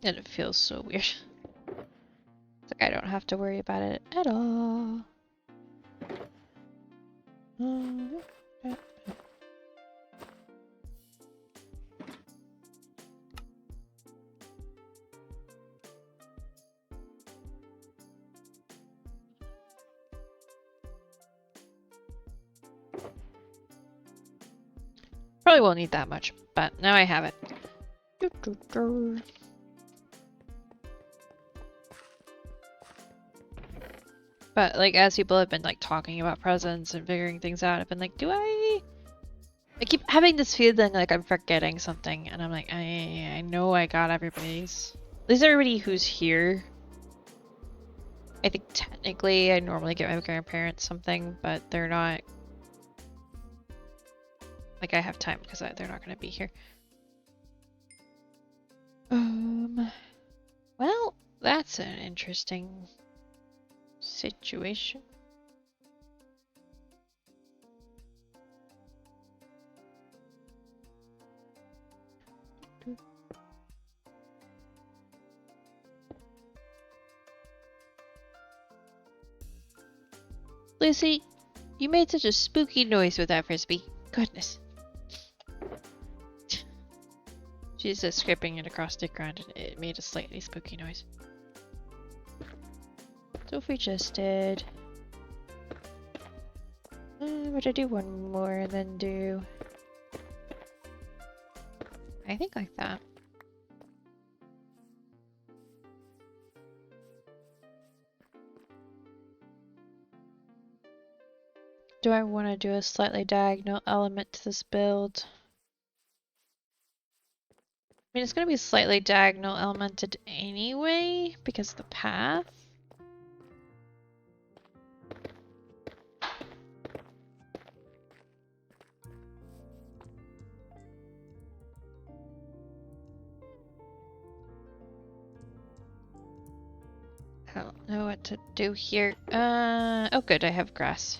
And it feels so weird. It's like I don't have to worry about it at all. Probably won't need that much, but now I have it. But like as people have been like talking about presents and figuring things out, I've been like, I keep having this feeling like I'm forgetting something, and I'm like, I know I got everybody's. At least everybody who's here. I think technically I normally get my grandparents something, but they're not. Like I have time because they're not going to be here. Well, that's an interesting situation. Lucy, you made such a spooky noise with that frisbee. Goodness. She's just scraping it across the ground and it made a slightly spooky noise. So if we just did... would I do one more and then do... I think like that. Do I want to do a slightly diagonal element to this build? I mean, it's going to be slightly diagonal elemented anyway, because of the path. I don't know what to do here. Oh good, I have grass.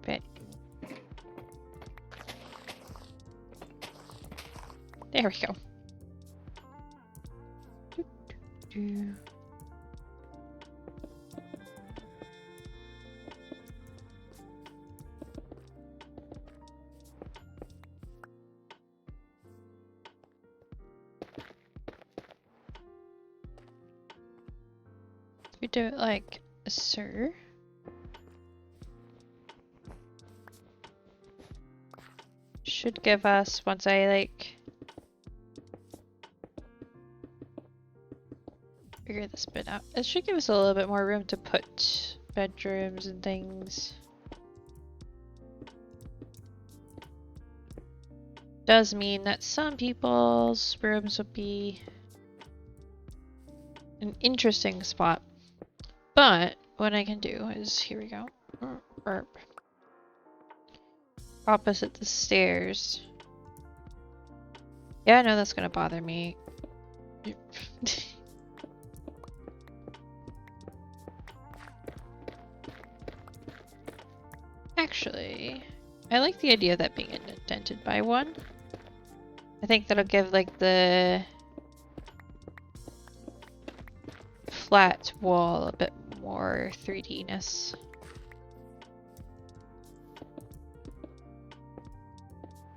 Bit. There we go. We do it like sir. Should give us, once I like figure this bit out, it should give us a little bit more room to put bedrooms and things. Does mean that some people's rooms would be an interesting spot. But what I can do is, here we go. Opposite the stairs. Yeah, I know that's gonna bother me. Actually, I like the idea of that being indented by one. I think that'll give like the flat wall a bit more 3D-ness.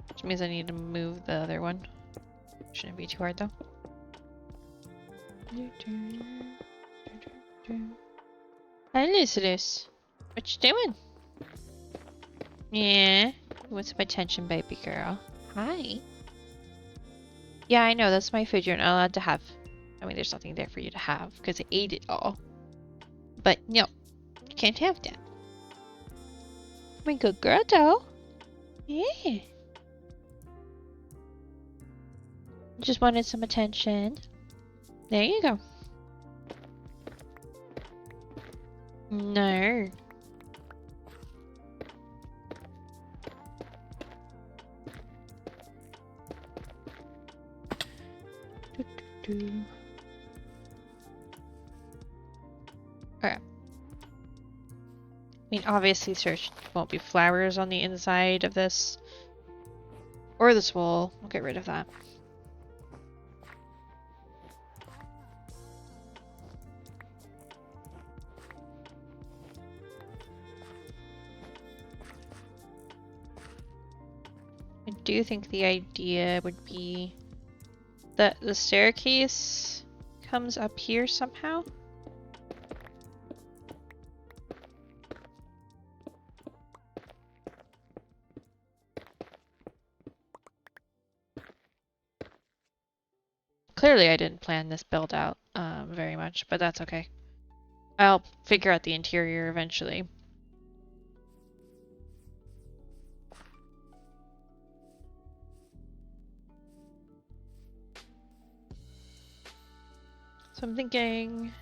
Which means I need to move the other one. Shouldn't be too hard though. Hi, Lucidus. What you doing? Yeah. Want some attention, baby girl? Hi. Yeah, I know. That's my food you're not allowed to have. I mean, there's nothing there for you to have because I ate it all. But no, you can't have that. I'm a good girl, though. Yeah. Just wanted some attention. There you go. No. Okay. I mean, obviously there won't be flowers on the inside of this. Or this wall. We'll get rid of that. I do think the idea would be that the staircase comes up here somehow. Clearly I didn't plan this build out very much, but that's okay. I'll figure out the interior eventually. So I'm thinking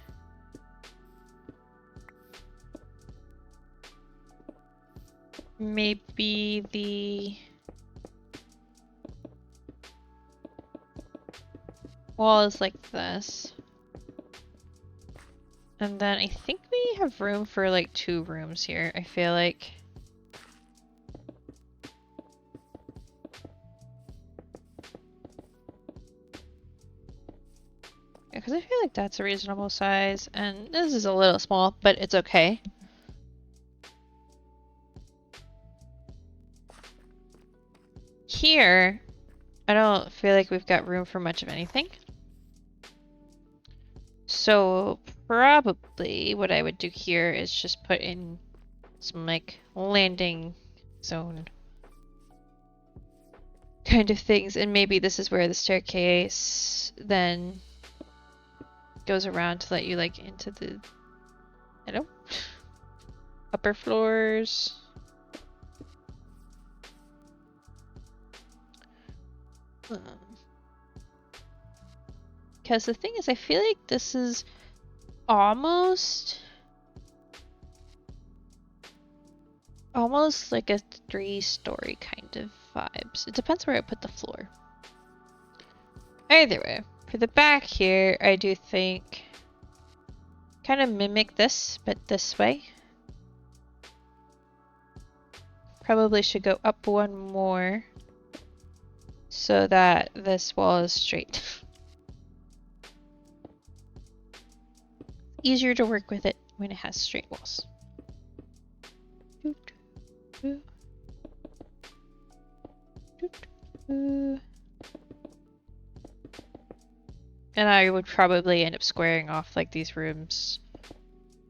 maybe the wall is like this. And then I think we have room for like 2 rooms here. I feel like. Because I feel like that's a reasonable size, and this is a little small, but it's okay. Here, I don't feel like we've got room for much of anything. So probably what I would do here is just put in some like landing zone kind of things, and maybe this is where the staircase then goes around to let you like into the, I don't know, upper floors. Because the thing is, I feel like this is almost like a 3-story kind of vibes. It depends where I put the floor. Either way, for the back here, I do think kind of mimic this, but this way. Probably should go up 1 more so that this wall is straight. Easier to work with it when it has straight walls. And I would probably end up squaring off like these rooms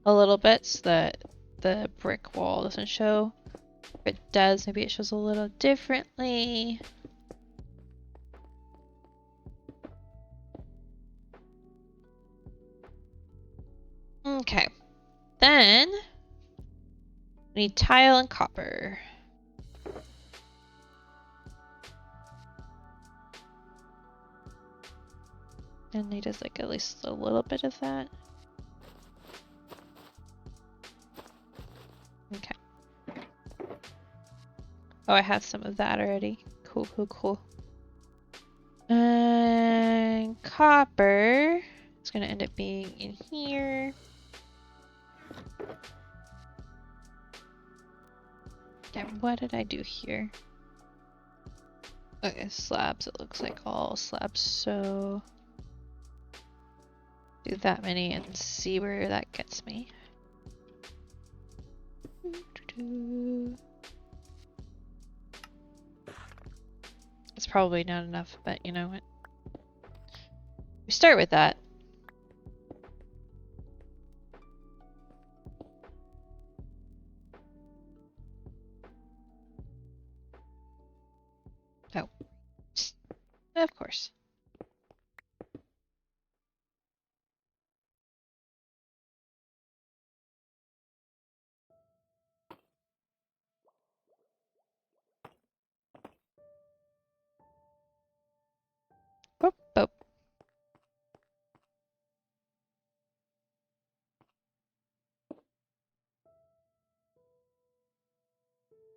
a little bit so that the brick wall doesn't show. If it does, maybe it shows a little differently. Okay. Then We need tile and copper. And need us like at least a little bit of that. Okay. Oh, I have some of that already. Cool, cool, cool. And copper. It's gonna end up being in here. And what did I do here? Okay, slabs. It looks like all slabs. So do that many and see where that gets me. It's probably not enough, but you know what? We start with that. Oh, of course. Boop, boop.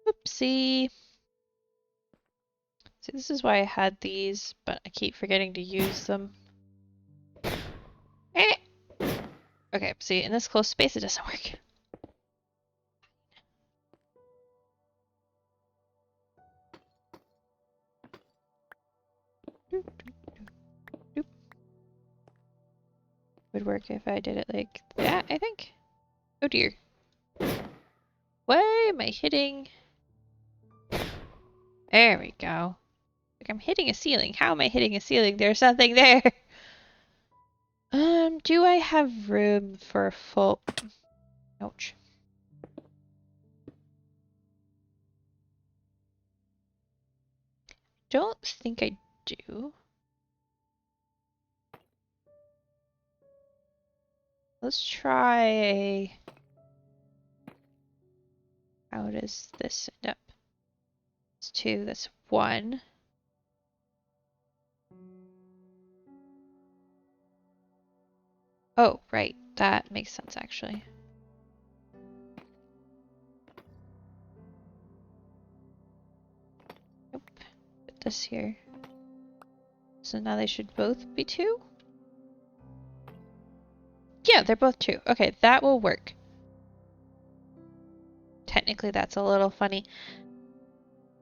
Oopsie. See, this is why I had these, but I keep forgetting to use them. Eh. Okay, see, in this close space, it doesn't work. Would work if I did it like that, I think. Oh dear. Why am I hitting? There we go. Like I'm hitting a ceiling. How am I hitting a ceiling? There's nothing there. Do I have room for a full... Ouch. Don't think I do. Let's try... How does this end up? It's 2, that's 1. Oh, right. That makes sense, actually. Nope. Put this here. So now they should both be 2? Yeah, they're both 2. Okay, that will work. Technically, that's a little funny,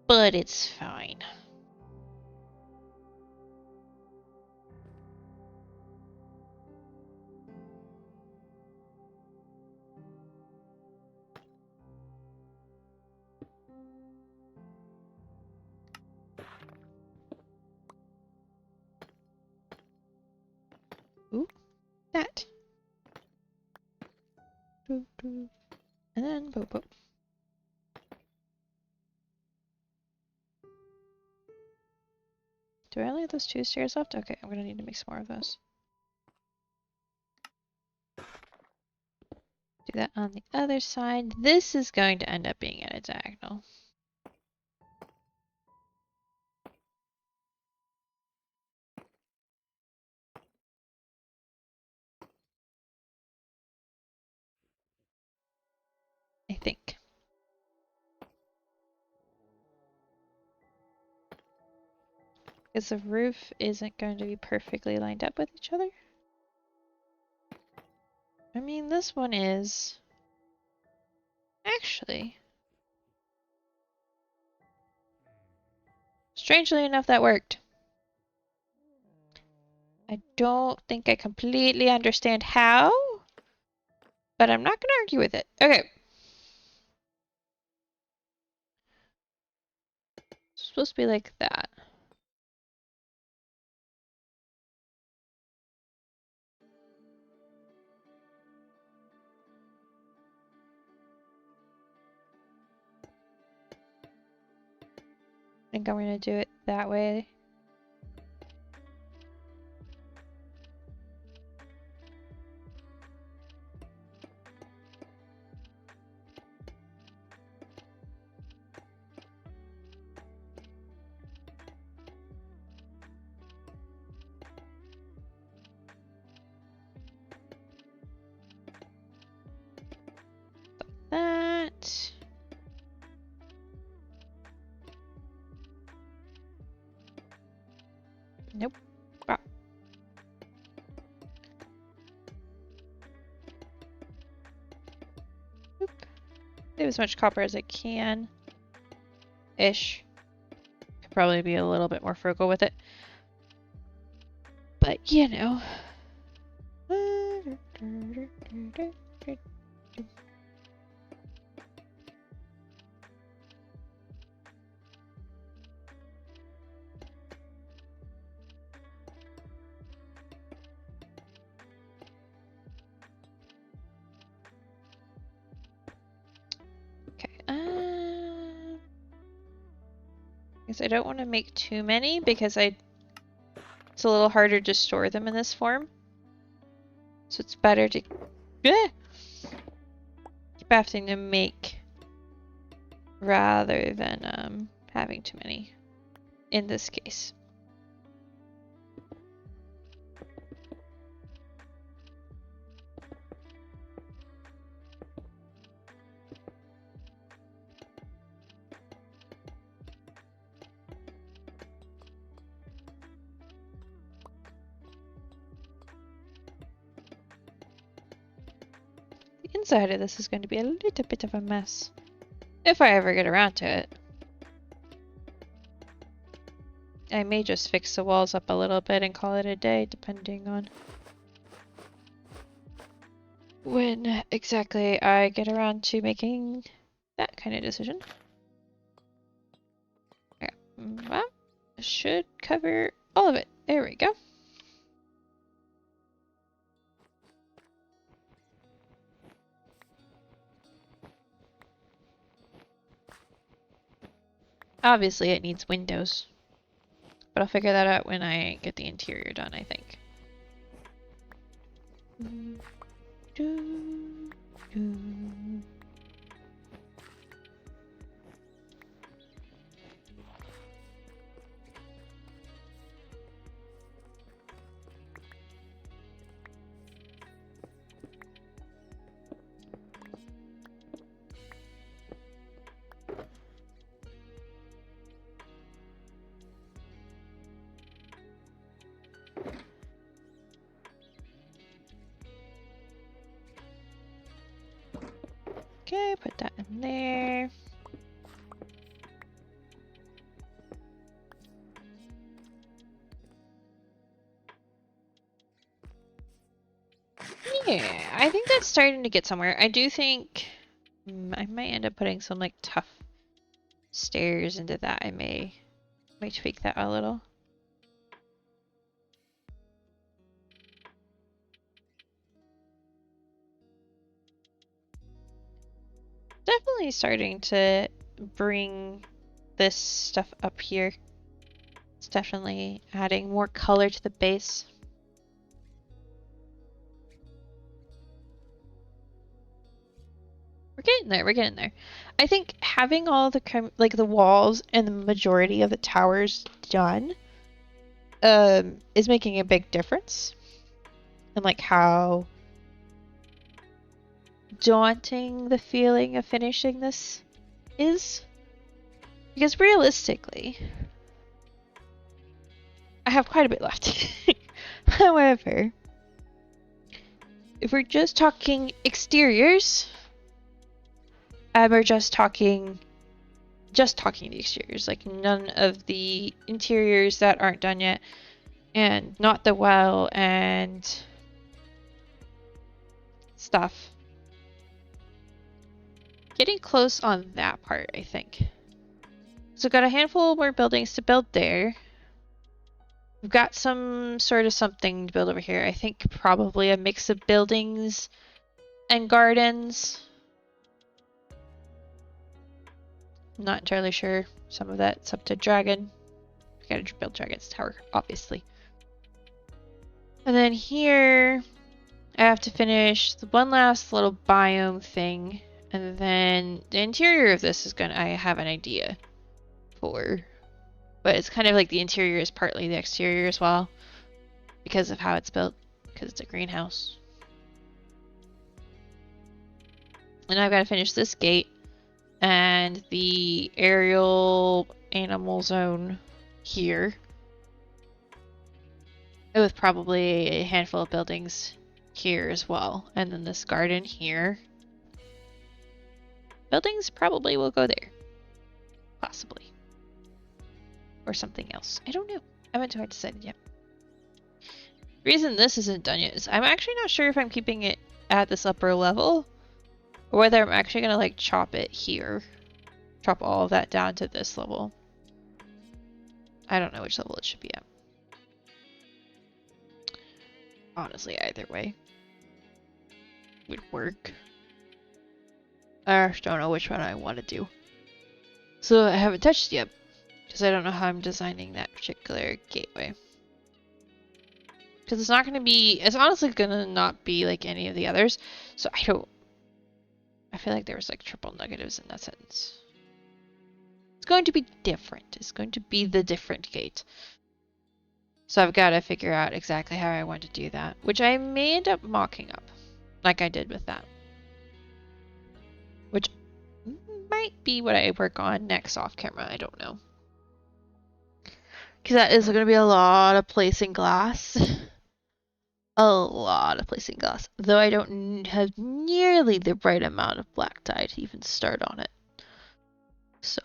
but it's fine. Ooh, that. And then boop boop. Do I only have those 2 stairs left? Okay, I'm gonna need to make some more of those. Do that on the other side. This is going to end up being at a diagonal. I think. Because the roof isn't going to be perfectly lined up with each other. I mean, this one is. Actually. Strangely enough, that worked. I don't think I completely understand how, but I'm not going to argue with it. Okay. It's supposed to be like that. I think I'm going to do it that way. Save as much copper as I can. Ish. Could probably be a little bit more frugal with it. But, you know. Guess I don't want to make too many because it's a little harder to store them in this form. So it's better to keep having to make rather than having too many in this case. The inside of this is going to be a little bit of a mess. If I ever get around to it. I may just fix the walls up a little bit and call it a day, depending on when exactly I get around to making that kind of decision. Okay. Well, should cover all of it. There we go. Obviously it needs windows, but I'll figure that out when I get the interior done, I think. Okay, put that in there. Yeah, I think that's starting to get somewhere. I do think I might end up putting some like tough stairs into that. I may tweak that a little. Definitely starting to bring this stuff up here. It's definitely adding more color to the base. We're getting there, we're getting there. I think having all the like the walls and the majority of the towers done is making a big difference. And like how daunting the feeling of finishing this is. Because realistically, I have quite a bit left. However, if we're just talking exteriors, we're just talking the exteriors, like none of the interiors that aren't done yet, and not the well and stuff. Getting close on that part, I think. So got a handful more buildings to build there. We've got some sort of something to build over here. I think probably a mix of buildings and gardens. I'm not entirely sure. Some of that's up to Dragon. We gotta build Dragon's Tower, obviously. And then here, I have to finish the one last little biome thing. And then the interior of this is I have an idea for. But it's kind of like the interior is partly the exterior as well. Because of how it's built. Because it's a greenhouse. And I've got to finish this gate. And the aerial animal zone here. With probably a handful of buildings here as well. And then this garden here. buildings probably will go there. Possibly. Or something else. I don't know. I haven't quite decided yet. The reason this isn't done yet is I'm actually not sure if I'm keeping it at this upper level or whether I'm actually going to like chop it here. Chop all of that down to this level. I don't know which level it should be at. Honestly, either way would work. I just don't know which one I want to do. So I haven't touched it yet because I don't know how I'm designing that particular gateway. Because it's not going to be, it's honestly going to not be like any of the others. So I feel like there was like triple negatives in that sentence. It's going to be different. It's going to be the different gate. So I've got to figure out exactly how I want to do that, which I may end up mocking up, like I did with that. Which might be what I work on next off camera, I don't know. Because that is going to be a lot of placing glass. A lot of placing glass. Though I don't have nearly the right amount of black dye to even start on it. So,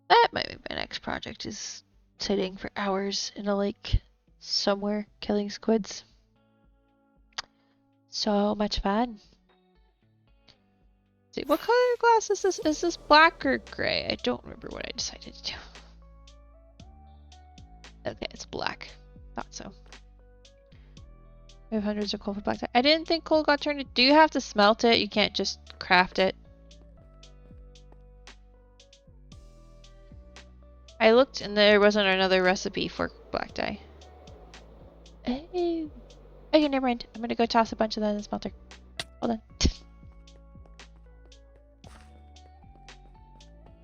that might be my next project, is sitting for hours in a lake somewhere killing squids. So much fun. See, what color glass is this? Is this black or gray? I don't remember what I decided to do. Okay, it's black. Thought so. We have hundreds of coal for black dye. I didn't think coal got turned. Do you have to smelt it? You can't just craft it. I looked and there wasn't another recipe for black dye. Oh. Okay, never mind. I'm gonna go toss a bunch of that in the smelter. Hold on.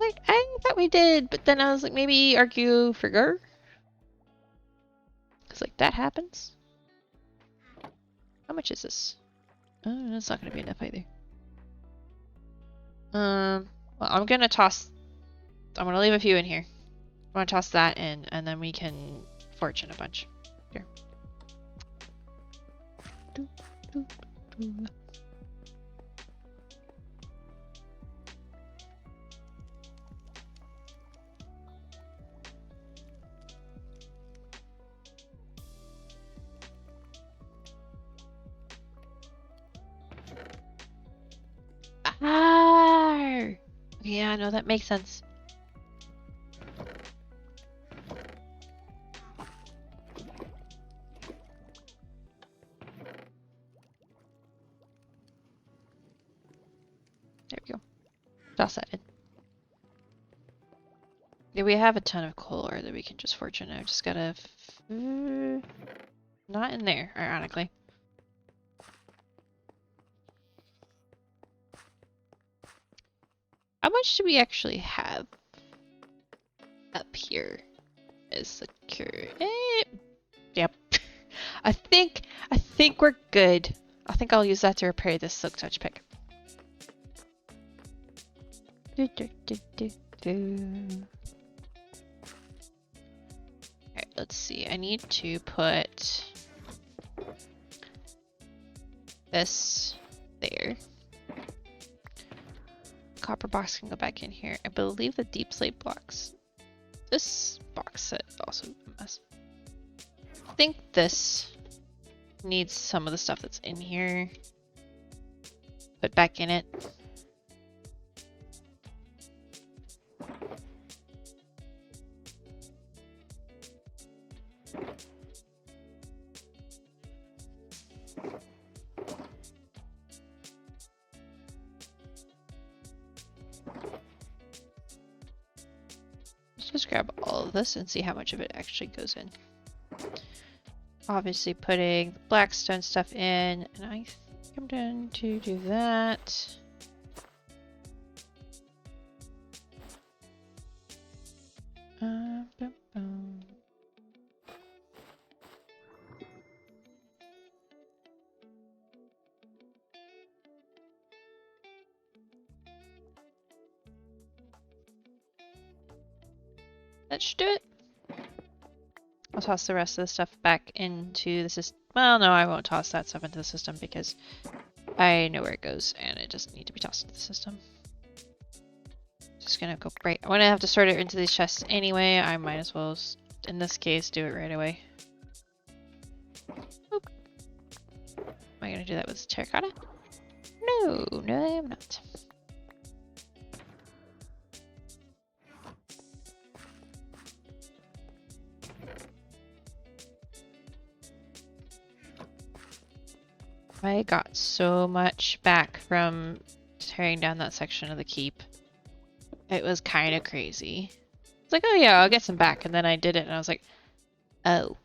Like, I thought we did, but then I was like, maybe argue for Gur? Because, like, that happens. How much is this? Oh, that's not gonna be enough either. Well, I'm gonna leave a few in here. I'm gonna toss that in, and then we can fortune a bunch. Here. Ah! Yeah, no, that makes sense. There we go. Toss that in. Yeah, we have a ton of coal ore that we can just fortune out. Just gotta... not in there, ironically. How much do we actually have up here? Is the cure? Yep. I think we're good. I think I'll use that to repair this silk touch pick. Alright, let's see. I need to put this there. Copper box can go back in here. I believe the deep slate blocks. This box set is also a mess. I think this needs some of the stuff that's in here put back in it. Let's grab all of this and see how much of it actually goes in. Obviously putting the blackstone stuff in, and I think I'm going to do that. Boom, boom. That should do it. I'll toss the rest of the stuff back into the system. Well, no, I won't toss that stuff into the system because I know where it goes and it doesn't need to be tossed into the system. just gonna go right. I'm gonna have to sort it into these chests anyway. I might as well, in this case, do it right away. Oop. Am I gonna do that with terracotta? No, no, I'm not. I got so much back from tearing down that section of the keep. It was kind of crazy. It's like, oh yeah, I'll get some back, and then I did it, and I was like, oh.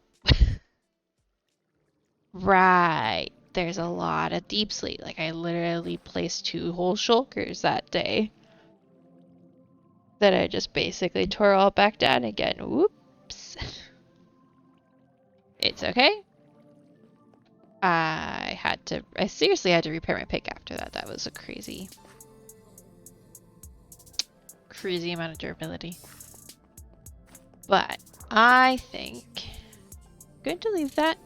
Right. There's a lot of deep slate. Like, I literally placed 2 whole shulkers that day. That I just basically tore all back down again. Whoops. It's okay. I seriously had to repair my pick after that. That was a crazy amount of durability. But I think I'm going to leave that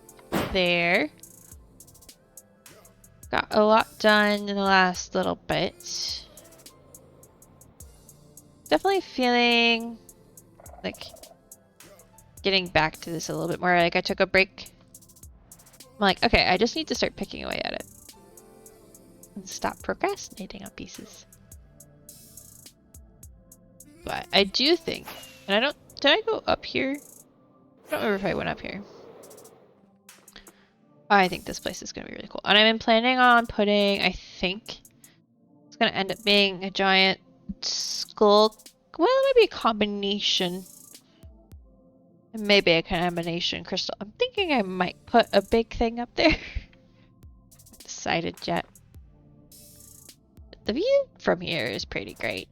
there. Got a lot done in the last little bit. Definitely feeling like getting back to this a little bit more. Like I took a break. I'm like, okay, I just need to start picking away at it. And stop procrastinating on pieces. But I do think, and I don't, did I go up here? I don't remember if I went up here. I think this place is going to be really cool. And I've been planning on putting, I think, it's going to end up being a giant skull. Well, maybe a combination. Maybe a combination crystal. I'm thinking I might put a big thing up there. Decided yet. But the view from here is pretty great.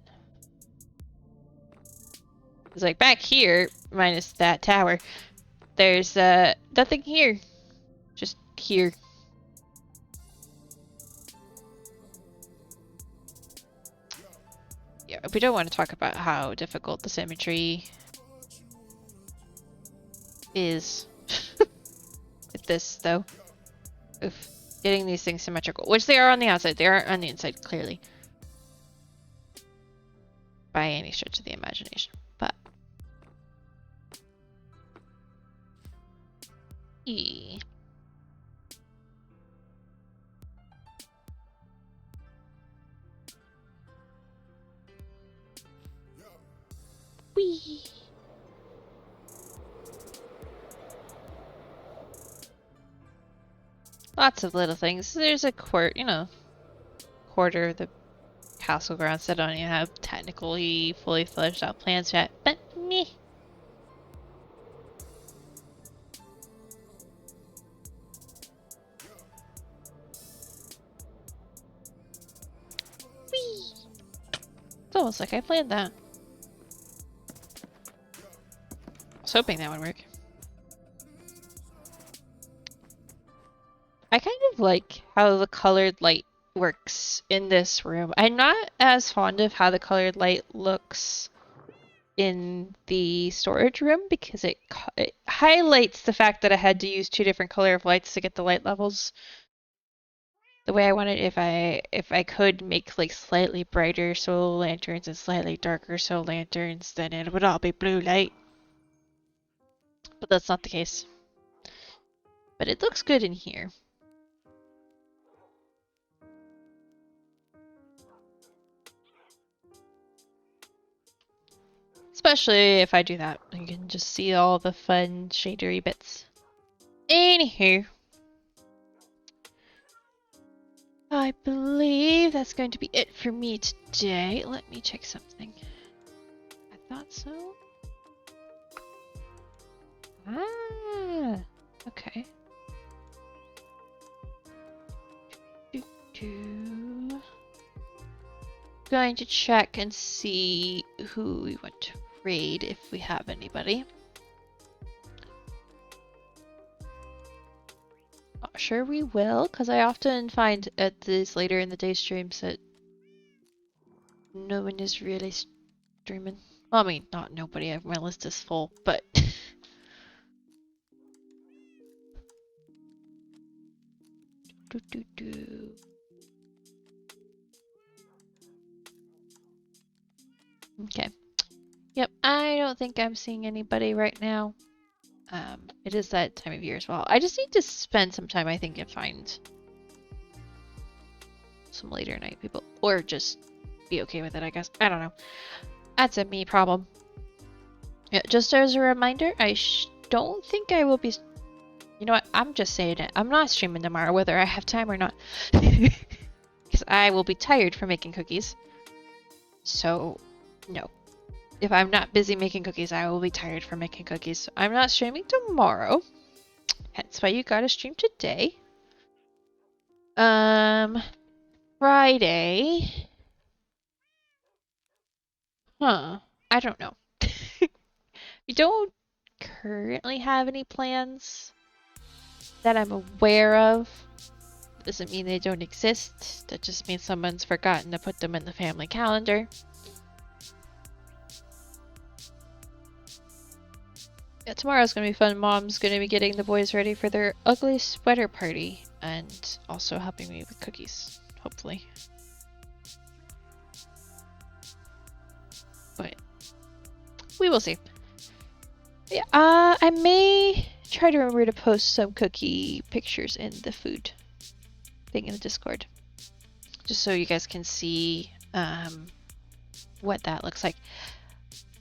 It's like back here, minus that tower, there's nothing here. Just here. Yeah, we don't want to talk about how difficult the symmetry is with this, though. Oof. Getting these things symmetrical, which they are on the outside. They aren't on the inside, clearly. By any stretch of the imagination. But. Wee. Lots of little things. There's a quarter of the castle grounds that don't even have technically fully fleshed out plans yet, but meh. Whee! It's almost like I planned that. I was hoping that would work. I kind of like how the colored light works in this room. I'm not as fond of how the colored light looks in the storage room because it highlights the fact that I had to use 2 different color of lights to get the light levels the way I wanted. If I could make like slightly brighter soul lanterns and slightly darker soul lanterns, then it would all be blue light. But that's not the case. But it looks good in here. Especially if I do that. You can just see all the fun shadery bits. Anywho. I believe that's going to be it for me today. Let me check something. I thought so. Ah, okay. Going to check and see who we want to raid if we have anybody. Not sure we will, because I often find at these later in the day streams that no one is really streaming. Well, I mean, not nobody. My list is full, but Okay. Yep, I don't think I'm seeing anybody right now. It is that time of year as well. I just need to spend some time, I think, and find some later night people. Or just be okay with it, I guess. I don't know. That's a me problem. Yeah, just as a reminder, I don't think I will be... You know what? I'm just saying it. I'm not streaming tomorrow, whether I have time or not. Because I will be tired from making cookies. So, no. If I'm not busy making cookies, I will be tired from making cookies. So I'm not streaming tomorrow. Hence why you gotta stream today. Friday. Huh. I don't know. We don't currently have any plans that I'm aware of. Doesn't mean they don't exist. That just means someone's forgotten to put them in the family calendar. Yeah, tomorrow's gonna be fun. Mom's gonna be getting the boys ready for their ugly sweater party and also helping me with cookies, hopefully. But we will see. Yeah, I may try to remember to post some cookie pictures in the food thing in the Discord, just so you guys can see what that looks like.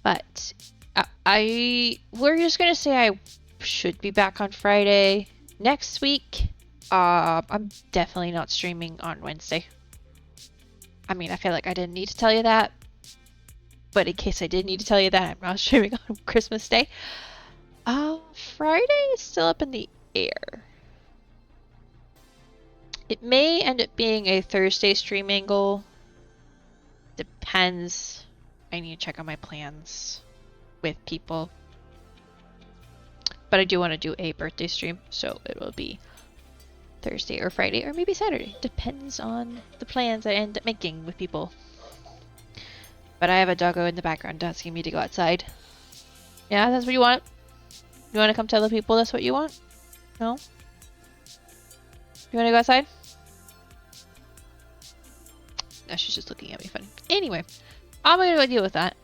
But we're just gonna say I should be back on Friday next week. I'm definitely not streaming on Wednesday. I mean, I feel like I didn't need to tell you that, but in case I did need to tell you that, I'm not streaming on Christmas Day. Friday is still up in the air. It may end up being a Thursday stream angle. Depends. I need to check on my plans with people. But I do want to do a birthday stream, so it will be Thursday or Friday or maybe Saturday. Depends on the plans I end up making with people. But I have a doggo in the background asking me to go outside. Yeah, that's what you want? You want to come tell the people that's what you want? No? You want to go outside? No, she's just looking at me funny. Anyway, I'm going to go deal with that.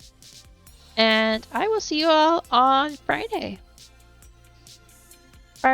And I will see you all on Friday. Bye.